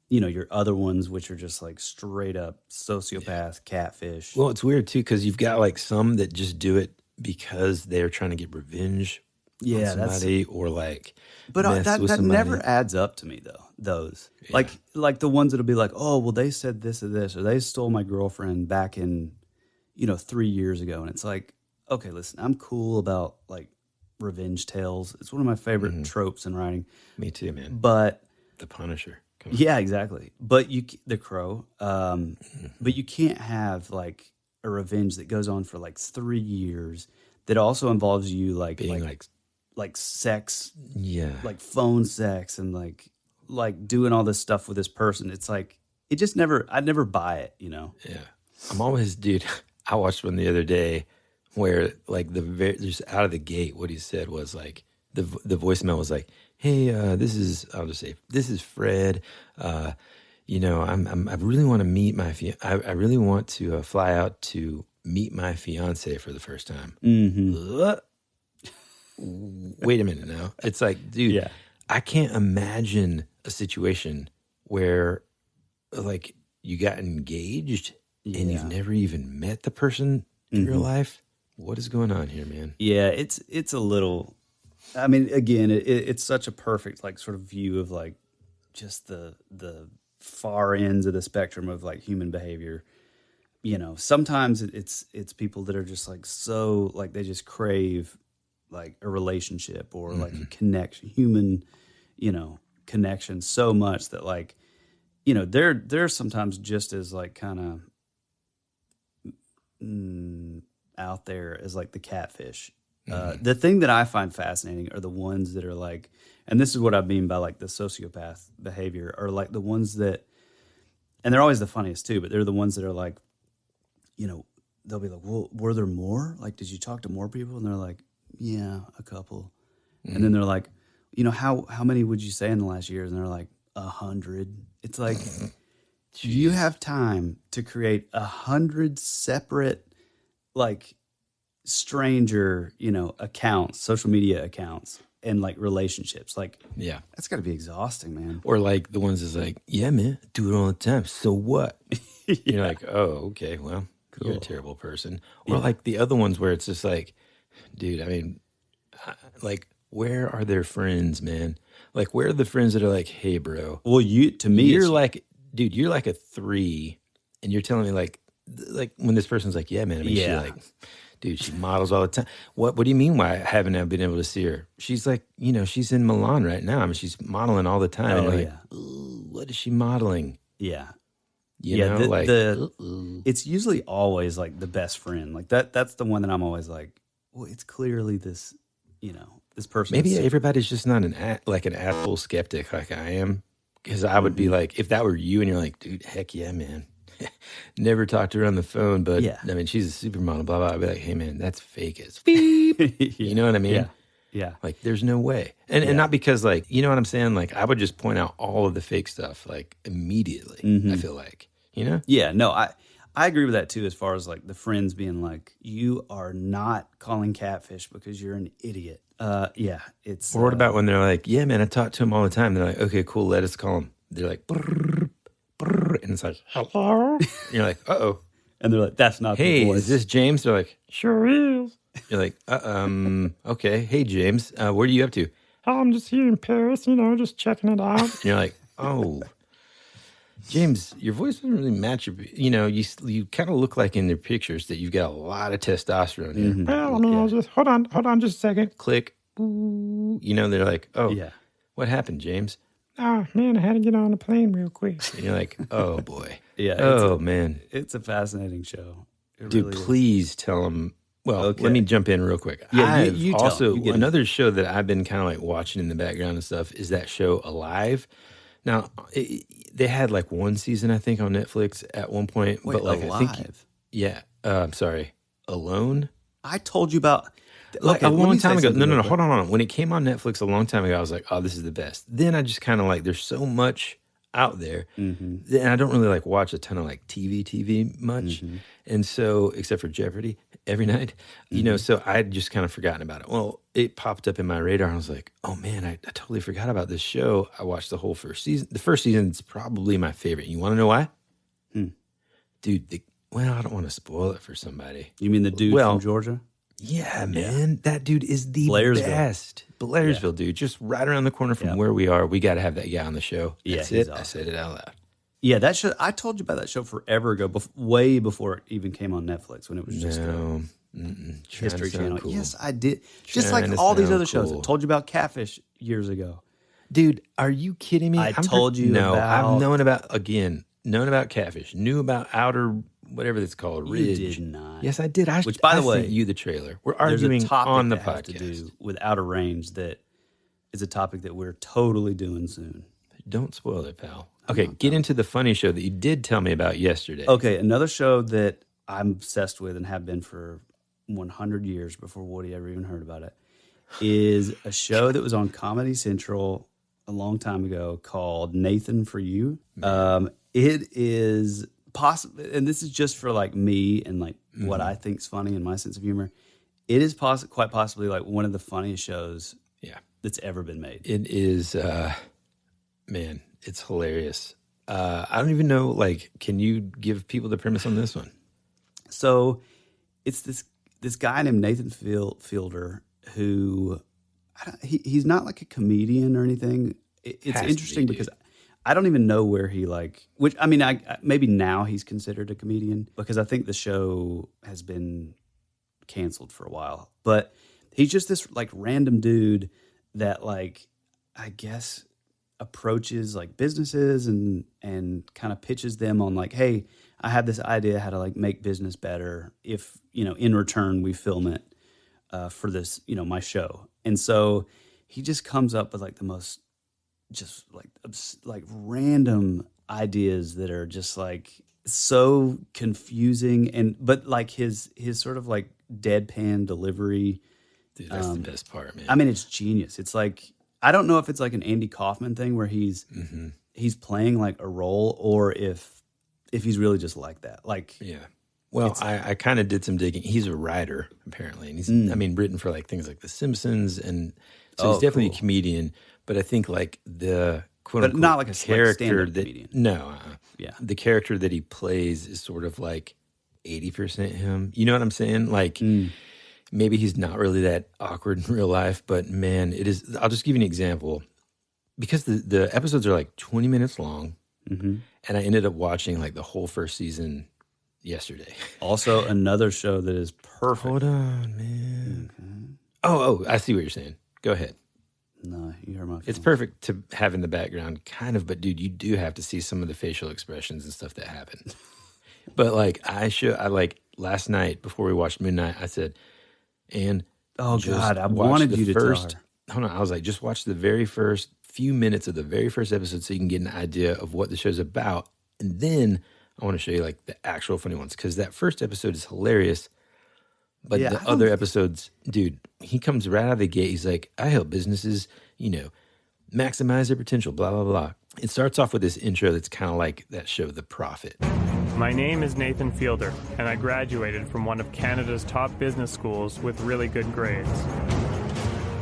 you know, your other ones, which are just like straight up sociopath, catfish. Well, it's weird too because you've got like some that just do it because they're trying to get revenge on somebody, or like but that never adds up to me though. Those like the ones that'll be like, oh well, they said this or this, or they stole my girlfriend back in 3 years ago. And it's like, okay, listen, I'm cool about like revenge tales. It's one of my favorite tropes in writing. Me too, man. But the Punisher. Yeah, exactly. But the Crow. But you can't have like a revenge that goes on for like 3 years that also involves you like being like sex, like phone sex, and like doing all this stuff with this person. It's like it just never. I'd never buy it. Yeah. I'm always, dude. I watched one the other day where like just out of the gate, what he said was like the voicemail was like, "Hey, I'll just say this is Fred. I really want to meet I really want to fly out to meet my fiance for the first time." Wait a minute now. It's like, dude, I can't imagine a situation where like you got engaged and you've never even met the person in real life. What is going on here, man? Yeah, it's a little. I mean, again, it's such a perfect like sort of view of like just the far ends of the spectrum of like human behavior. Sometimes it's people that are just like so like they just crave like a relationship or like a connection, human, connection so much that like, they're sometimes just as like kind of out there as like the catfish, The thing that I find fascinating are the ones that are like, and this is what I mean by like the sociopath behavior, are like the ones that, and they're always the funniest too, but they're the ones that are like, you know, they'll be like, well, were there more? Like, did you talk to more people? And they're like, yeah, a couple. And then they're like, you know, how many would you say in the last year? And they're like, 100. It's like, do you have time to create 100 separate, like, stranger, you know, accounts, social media accounts, and like relationships? Like, yeah, that's got to be exhausting, man. Or like the ones that's like, yeah, man, do it all the time. So what? You're like, oh, okay, well, cool. You're a terrible person. Or like the other ones where it's just like, dude, I mean, like, where are their friends, man? Like, where are the friends that are like, hey, bro? Well, you're like, dude, you're like a 3, and you're telling me like when this person's like, yeah, man, I mean, she like, dude, she models all the time. What do you mean why I haven't been able to see her? She's like, you know, she's in Milan right now. I mean, she's modeling all the time. Oh, and like, what is she modeling? Yeah. You know, it's usually always like the best friend. Like that's the one that I'm always like, well, it's clearly this, you know, this person. Maybe everybody's just not an asshole skeptic like I am. Because I would be like, if that were you and you're like, dude, heck yeah, man. Never talked to her on the phone, but I mean, she's a supermodel, blah, blah. I'd be like, hey, man, that's fake as beep. You know what I mean? Yeah. Like, there's no way. And not because, like, you know what I'm saying? Like, I would just point out all of the fake stuff, like, immediately, I feel like, you know? Yeah, no, I agree with that, too, as far as, like, the friends being like, you are not calling catfish because you're an idiot. It's... Or what about when they're like, yeah, man, I talk to him all the time. They're like, okay, cool, let us call him. They're like, brrr, brrr, and it's like, hello? And you're like, uh-oh. And they're like, that's not the voice. Hey, is this James? They're like, sure is. You're like, okay. Hey, James, what are you up to? Oh, I'm just here in Paris, you know, just checking it out. And you're like, oh, James, your voice doesn't really match your, you know, you kind of look like in their pictures that you've got a lot of testosterone here. Well, I mean, I'll just, hold on just a second. Click. Ooh. You know, they're like, oh, what happened, James? Oh, man, I had to get on a plane real quick. And you're like, oh, boy. Man. It's a fascinating show. Dude, really please tell them. Well, let me jump in real quick. Yeah, you also, another show that I've been kind of like watching in the background and stuff is that show Alive. Now, they had like one season, I think, on Netflix at one point. Wait, but like, Alive? I'm sorry. Alone? I told you about... Like a long time ago. No, hold on. When it came on Netflix a long time ago, I was like, oh, this is the best. Then I just kind of like, there's so much out there. And I don't really like watch a ton of like TV much. And so, except for Jeopardy every night, you know, so I'd just kind of forgotten about it. Well, it popped up in my radar. And I was like, oh man, I totally forgot about this show. I watched the whole first season. The first season is probably my favorite. You want to know why? Dude, well, I don't want to spoil it for somebody. You mean the dude from Georgia? Yeah, man. That dude is the best. Blairsville, dude. Just right around the corner from where we are. We got to have that guy on the show. That's it. Awesome. I said it out loud. Yeah, that show. I told you about that show forever ago, way before it even came on Netflix, when it was just History Channel. Cool. Yes, I did. Just like all these other shows. I told you about Catfish years ago. Dude, are you kidding me? I told you about... I've known about Catfish. Knew about Outer... whatever it's called, Ridge. You did not. Yes, I did. Which, by the way, sent you the trailer. We're arguing on the podcast. To do with Outer Range that is a topic that we're totally doing soon. Don't spoil it, pal. Okay, get into the funny show that you did tell me about yesterday. Okay, another show that I'm obsessed with and have been for 100 years before Woody ever even heard about it is a show that was on Comedy Central a long time ago called Nathan For You. It is... possible, and this is just for like me and like what I think's funny and my sense of humor. It is quite possibly like one of the funniest shows that's ever been made. It is, man, it's hilarious. I don't even know, like, can you give people the premise on this one? So it's this guy named Nathan Fielder who he's not like a comedian or anything. It's interesting because I don't even know where he which I mean, I maybe now he's considered a comedian because I think the show has been canceled for a while. But he's just this like random dude that like, I guess approaches like businesses and kind of pitches them on like, hey, I have this idea how to like make business better if, you know, in return we film it. for this, my show. And so he just comes up with like the most just like random ideas that are just like so confusing, but like his sort of like deadpan delivery. Dude, that's the best part, man. I mean, it's genius. It's like, I don't know if it's like an Andy Kaufman thing where he's playing like a role, or if he's really just like that. Like, yeah. Well, I kind of did some digging. He's a writer apparently, and he's written for like things like The Simpsons, and so he's definitely a comedian. But I think like the quote unquote not like a character like that comedian. Yeah, the character that he plays is sort of like 80% him. You know what I'm saying? Like. Maybe he's not really that awkward in real life, but man, it is. I'll just give you an example. Because the episodes are like 20 minutes long, and I ended up watching like the whole first season yesterday. Also, another show that is perfect. Hold on, man. Okay. Oh, I see what you're saying. Go ahead. No, you heard my phone. It's perfect to have in the background, kind of, but dude, you do have to see some of the facial expressions and stuff that happen. But like, I like last night before we watched Midnight, I said, and oh God, I wanted you to tell her. Hold on, I was like, just watch the very first few minutes of the very first episode so you can get an idea of what the show's about, and then I want to show you like the actual funny ones, because that first episode is hilarious, but the other episodes, dude, he comes right out of the gate. He's like, I help businesses, maximize their potential, blah blah blah. It starts off with this intro that's kind of like that show, The Prophet. My name is Nathan Fielder, and I graduated from one of Canada's top business schools with really good grades.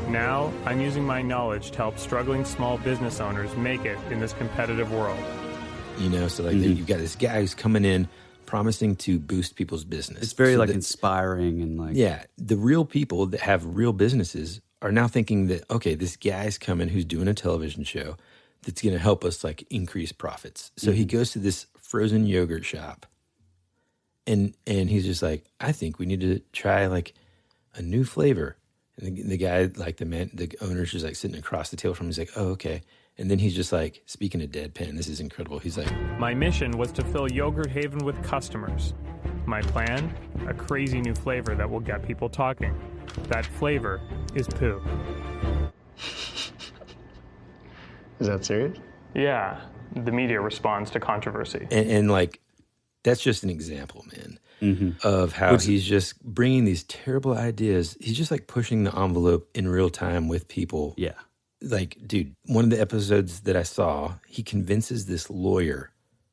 Now, I'm using my knowledge to help struggling small business owners make it in this competitive world. So like you've got this guy who's coming in promising to boost people's business. It's very inspiring and like... Yeah, the real people that have real businesses are now thinking that, okay, this guy's coming who's doing a television show that's going to help us like increase profits. So he goes to this frozen yogurt shop, and he's just like, I think we need to try like a new flavor. And the guy, like the owner's just like sitting across the table from him. He's like, oh, okay. And then he's just like, speaking of deadpan, this is incredible. He's like, my mission was to fill Yogurt Haven with customers. My plan, a crazy new flavor that will get people talking. That flavor is poo. Is that serious? Yeah. The media responds to controversy. And like, that's just an example, man, of how he's just bringing these terrible ideas. He's just like pushing the envelope in real time with people. Yeah. Like, dude, one of the episodes that I saw, he convinces this lawyer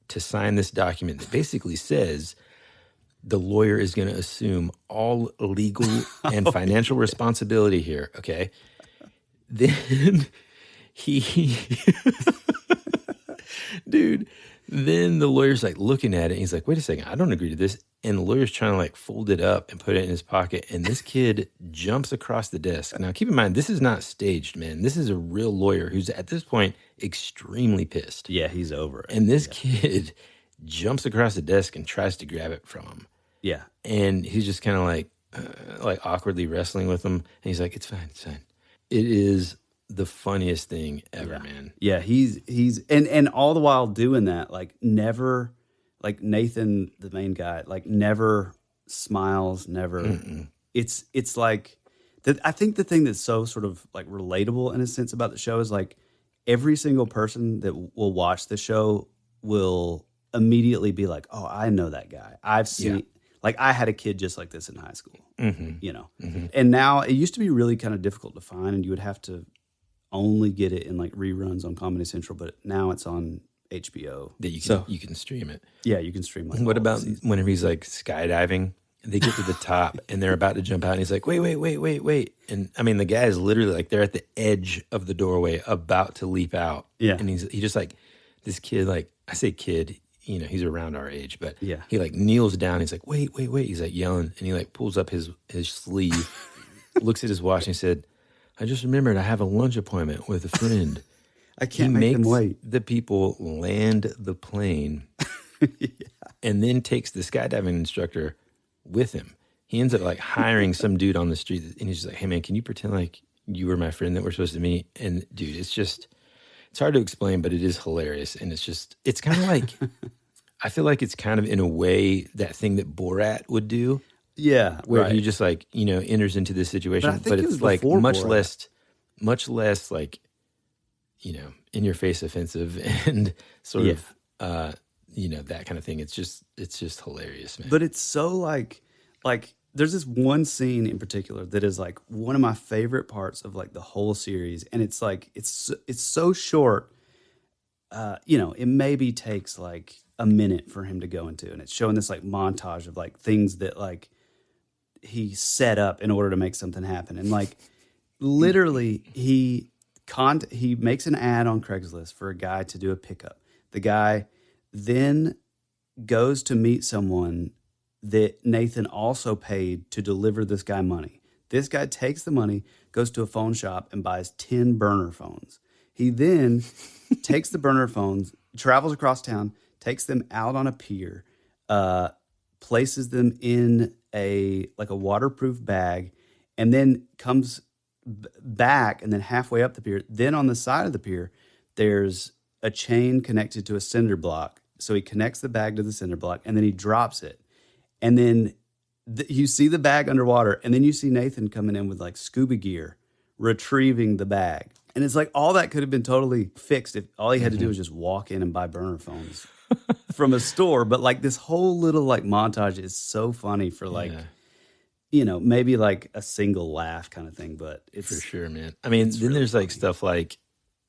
to sign this document that basically says the lawyer is going to assume all legal and financial responsibility here, okay? Then dude, then the lawyer's like looking at it and he's like, wait a second, I don't agree to this. And the lawyer's trying to like fold it up and put it in his pocket. And this kid jumps across the desk. Now, keep in mind, this is not staged, man. This is a real lawyer who's at this point extremely pissed. Yeah, he's over it. And this kid jumps across the desk and tries to grab it from him. Yeah. And he's just kind of like awkwardly wrestling with him. And he's like, it's fine, it's fine. It is the funniest thing ever, man. Yeah, he's and all the while doing that, like never, like Nathan, the main guy, like never smiles, never. Mm-mm. It's like I think the thing that's so sort of like relatable in a sense about the show is like every single person that will watch the show will immediately be like, oh, I know that guy. I've seen, like I had a kid just like this in high school, you know? Mm-hmm. And now it used to be really kind of difficult to find and you would have to only get it in like reruns on Comedy Central, but now it's on HBO. That you can stream it. Yeah, you can stream it. What about whenever he's like skydiving? They get to the top and they're about to jump out and he's like, wait. And I mean, the guy is literally like, they're at the edge of the doorway about to leap out. Yeah. And he just like, this kid, like, I say kid, you know, he's around our age, but yeah, he like kneels down. He's like, wait. He's like yelling and he like pulls up his sleeve, looks at his watch and he said, I just remembered I have a lunch appointment with a friend. I can't make them wait. The people land the plane and then takes the skydiving instructor with him. He ends up like hiring some dude on the street and he's just like, hey man, can you pretend like you were my friend that we're supposed to meet? And dude, it's hard to explain, but it is hilarious. And it's kind of like, I feel like it's kind of in a way that thing that Borat would do. Yeah, where he just like, enters into this situation, but it's like much less like, in your face offensive and sort of, that kind of thing. It's just hilarious, man. But it's so like there's this one scene in particular that is like one of my favorite parts of like the whole series. And it's like, it's so short. It maybe takes like a minute for him to go into, and it's showing this like montage of like things that like he set up in order to make something happen. And like literally he makes an ad on Craigslist for a guy to do a pickup. The guy then goes to meet someone that Nathan also paid to deliver this guy money. This guy takes the money, goes to a phone shop, and buys 10 burner phones. He then takes the burner phones, travels across town, takes them out on a pier, places them in a waterproof bag, and then comes back, and then halfway up the pier, then on the side of the pier, there's a chain connected to a cinder block. So he connects the bag to the cinder block, and then he drops it. And then you see the bag underwater, and then you see Nathan coming in with like scuba gear, retrieving the bag. And it's like all that could have been totally fixed if all he had to do was just walk in and buy burner phones from a store. But like this whole little like montage is so funny for like, maybe like a single laugh kind of thing. But it's for sure, man. I mean, then really there's like stuff like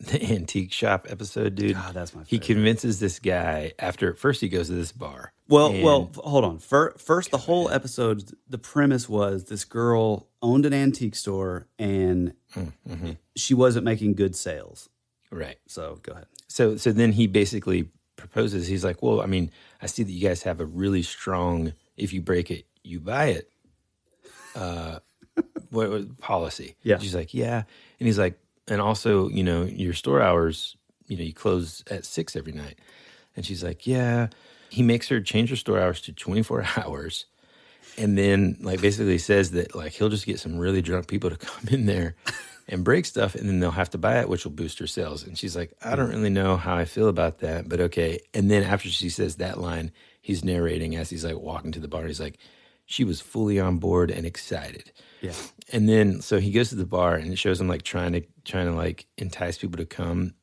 the antique shop episode, dude. God, that's my favorite. He convinces this guy first he goes to this bar. Well, hold on. First, the whole episode, the premise was this girl owned an antique store and she wasn't making good sales. Right. So go ahead. So then he basically proposes. He's like, well, I mean, I see that you guys have a really strong, if you break it, you buy it policy. Yeah. She's like, yeah. And he's like, and also, your store hours, you close at 6 every night. And she's like, yeah. He makes her change her store hours to 24 hours. And then like basically says that like he'll just get some really drunk people to come in there and break stuff, and then they'll have to buy it, which will boost her sales. And she's like, I don't really know how I feel about that, but okay. And then after she says that line, he's narrating as he's like walking to the bar. He's like, she was fully on board and excited. Yeah. And then so he goes to the bar, and it shows him like trying to like entice people to come,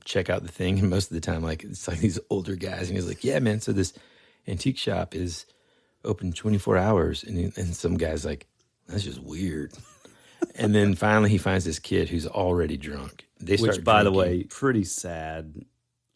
check out the thing. And most of the time, like it's like these older guys, and he's like, yeah, man. So this antique shop is open 24 hours. And some guy's like, that's just weird. And then finally he finds this kid who's already drunk. Which, by the way, pretty sad.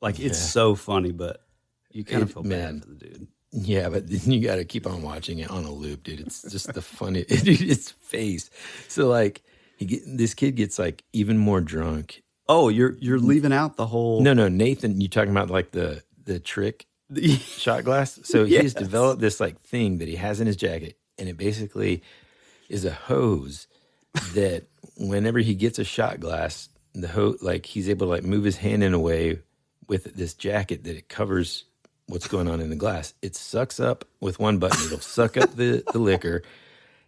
Like, it's so funny, but you kind of feel bad for the dude. Yeah, but then you got to keep on watching it on a loop, dude. It's just the funny, its face. So, like, this kid gets, like, even more drunk. Oh, you're leaving out the whole... No, Nathan, you talking about, like, the trick shot glass? So he's developed this, like, thing that he has in his jacket, and it basically is a hose that whenever he gets a shot glass, the hose, like, he's able to, like, move his hand in a way with this jacket that it covers what's going on in the glass. It sucks up with one button. It'll suck up the liquor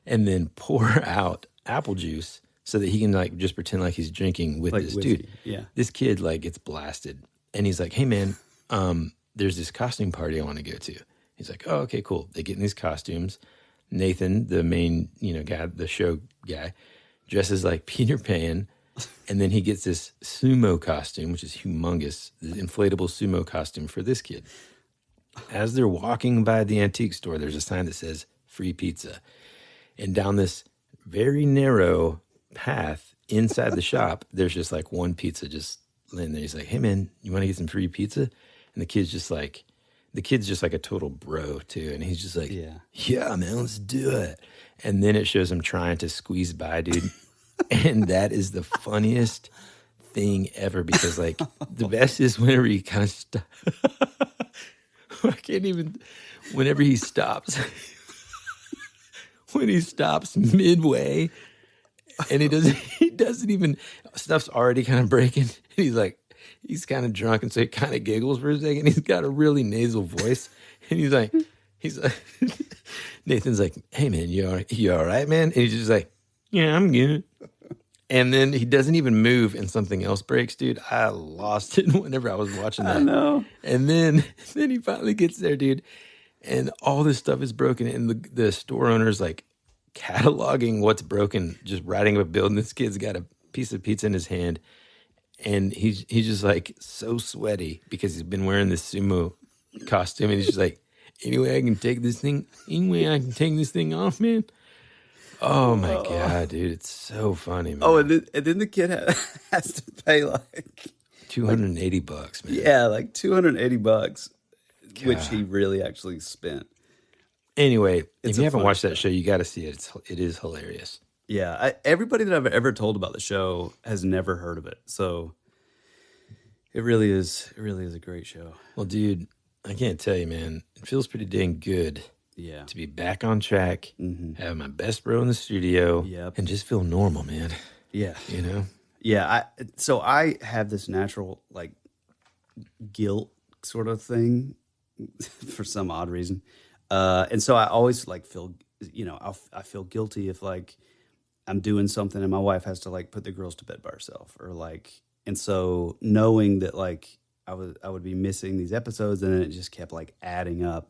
and then pour out apple juice so that he can like just pretend like he's drinking with this whiskey. dude. Yeah. This kid like gets blasted, and he's like, hey man, there's this costume party I want to go to. He's like, oh, okay, cool. They get in these costumes. Nathan, the main, guy, the show guy, dresses like Peter Pan. And then he gets this sumo costume, which is humongous, the inflatable sumo costume for this kid. As they're walking by the antique store, there's a sign that says free pizza. And down this very narrow path inside the shop, there's just like one pizza just laying there. He's like, hey man, you want to get some free pizza? And the kid's just like a total bro too. And he's just like, yeah man, let's do it. And then it shows him trying to squeeze by, dude. And that is the funniest thing ever, because like the best is whenever he kind of whenever he stops, when he stops midway, and he doesn't even, stuff's already kind of breaking. And he's kind of drunk, and so he kind of giggles for a second. He's got a really nasal voice, and he's like, Nathan's like, hey man, you all right, man? And he's just like, yeah, I'm good. And then he doesn't even move, and something else breaks, dude. I lost it whenever I was watching that. I know. And then he finally gets there, dude. And all this stuff is broken, and the store owner's like cataloging what's broken, just writing up a bill. And this kid's got a piece of pizza in his hand, and he's just like so sweaty because he's been wearing this sumo costume, and he's just like, anyway I can take this thing off, man. Oh my God, dude, it's so funny, man. Oh, and then the kid has to pay like $280, man. Yeah, like $280. Which he really actually spent. Anyway, if you haven't watched that show, you got to see it. It is hilarious. Yeah, everybody that I've ever told about the show has never heard of it. So it really is a great show. Well, dude, I can't tell you, man. It feels pretty dang good. Yeah. To be back on track, have my best bro in the studio, and just feel normal, man. Yeah. You know? Yeah. So I have this natural like guilt sort of thing. For some odd reason. And so I always like feel, I feel guilty if like I'm doing something and my wife has to like put the girls to bed by herself or like, and so knowing that like I would be missing these episodes and it just kept like adding up.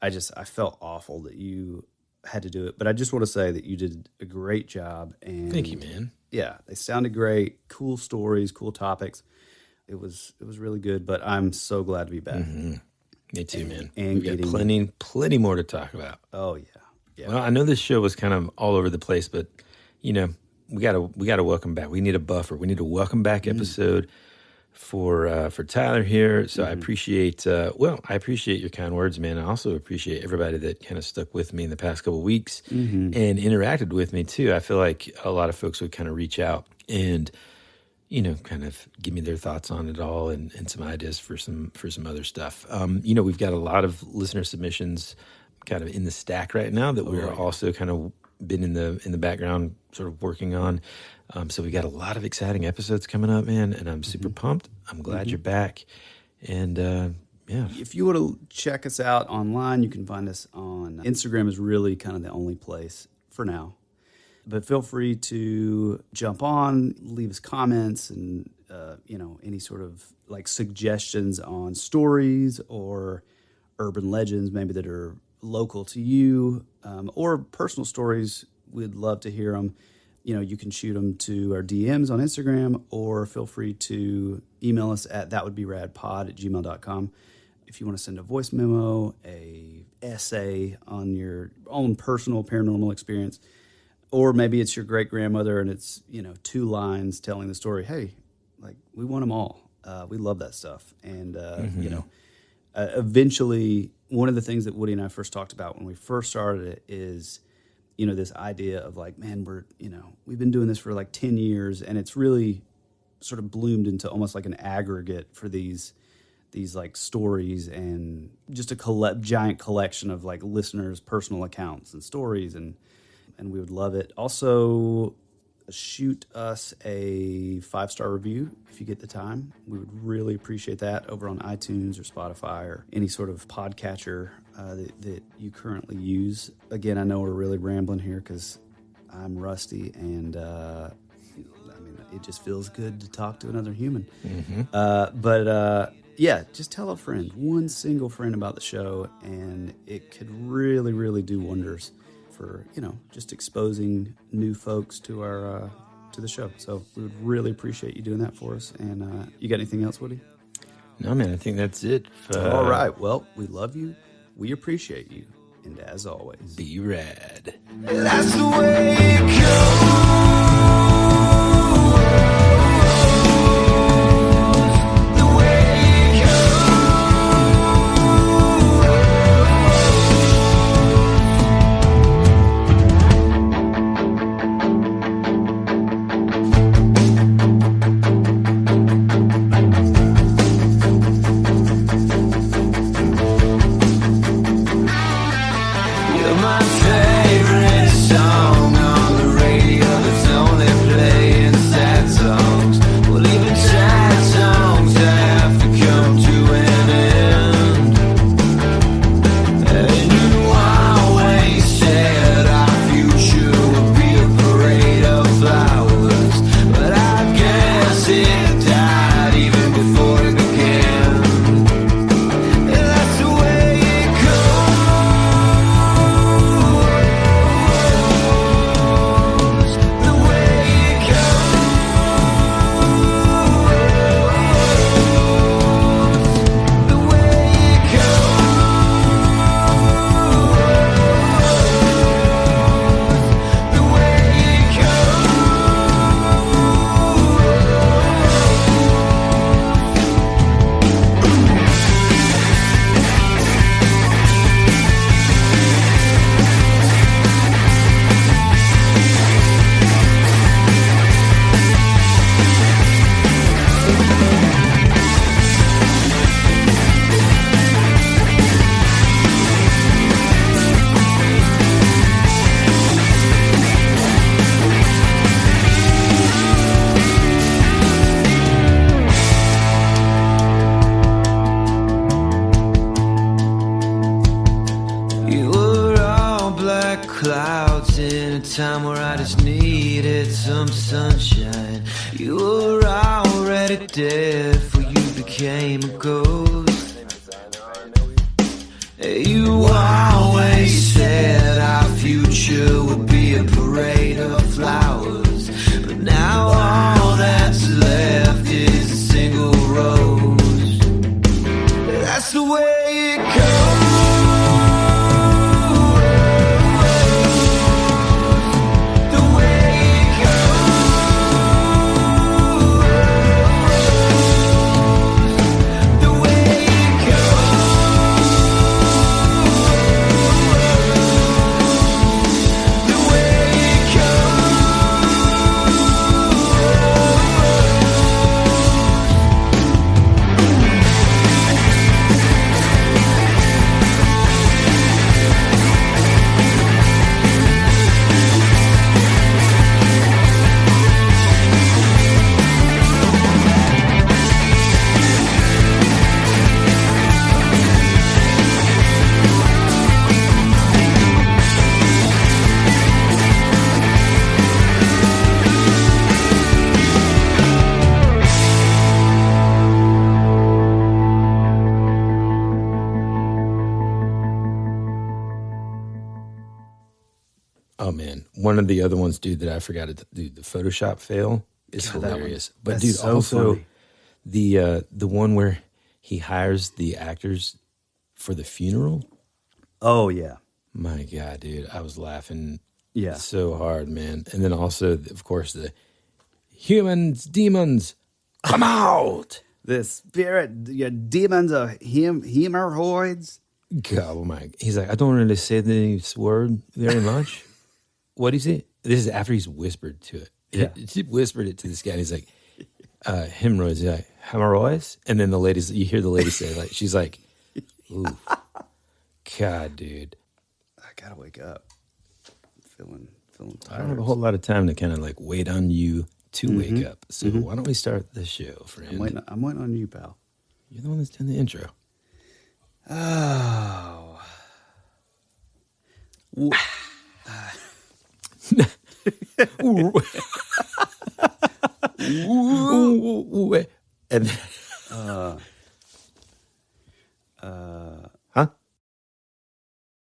I felt awful that you had to do it, but I just want to say that you did a great job. And thank you, man. Yeah. They sounded great. Cool stories, cool topics. It was really good, but I'm so glad to be back. Mm-hmm. Me too, man. And we got plenty more to talk about. Oh yeah. Well, I know this show was kind of all over the place, but we gotta welcome back. We need a buffer. We need a welcome back episode for Tyler here. So I appreciate I appreciate your kind words, man. I also appreciate everybody that kind of stuck with me in the past couple of weeks and interacted with me too. I feel like a lot of folks would kind of reach out and kind of give me their thoughts on it all and some ideas for some other stuff. We've got a lot of listener submissions kind of in the stack right now that we're also kind of been in the background sort of working on. So we got a lot of exciting episodes coming up, man, and I'm super pumped. I'm glad you're back. And if you want to check us out online, you can find us on Instagram is really kind of the only place for now. But feel free to jump on, leave us comments and, any sort of like suggestions on stories or urban legends maybe that are local to you or personal stories. We'd love to hear them. You can shoot them to our DMs on Instagram or feel free to email us at thatwouldberadpod@gmail.com. If you want to send a voice memo, a essay on your own personal paranormal experience, or maybe it's your great-grandmother and it's, 2 lines telling the story. Hey, like, we want them all. We love that stuff. And, eventually, one of the things that Woody and I first talked about when we first started it is, this idea of like, man, we've been doing this for like 10 years and it's really sort of bloomed into almost like an aggregate for these like stories and just a giant collection of like listeners' personal accounts and stories and we would love it. Also, shoot us a 5-star review if you get the time. We would really appreciate that over on iTunes or Spotify or any sort of podcatcher that you currently use. Again, I know we're really rambling here because I'm rusty and it just feels good to talk to another human. Just tell a friend, one single friend about the show, and it could really, really do wonders for, just exposing new folks to our to the show. So we would really appreciate you doing that for us. And you got anything else, Woody? No, man, I think that's it. All right. Well, we love you. We appreciate you. And as always, be rad. That's the way it goes. You're my favorite song on the some sunshine. You were already dead before you became a ghost. You always said our future would be a parade of flowers, but now all that's left is a single rose. That's the way it goes. Oh man, one of the other ones, dude, that I forgot to do, the Photoshop fail is hilarious. But dude, so also funny. the one where he hires the actors for the funeral. Oh yeah, my God, dude, I was laughing so hard, man. And then also, of course, the humans, demons, come out. The spirit, your demons are hemorrhoids. God, oh my! He's like, I don't really say this word very much. What is it? This is after he's whispered to it. Yeah. He whispered it to this guy. And he's like, hemorrhoids. He's like, hemorrhoids? And then you hear the lady say, like, she's like, ooh, God, dude. I gotta wake up. Feeling tired. I don't have a whole lot of time to kind of like wait on you to wake up. So why don't we start the show, friend? I'm waiting on you, pal. You're the one that's doing the intro. Oh. And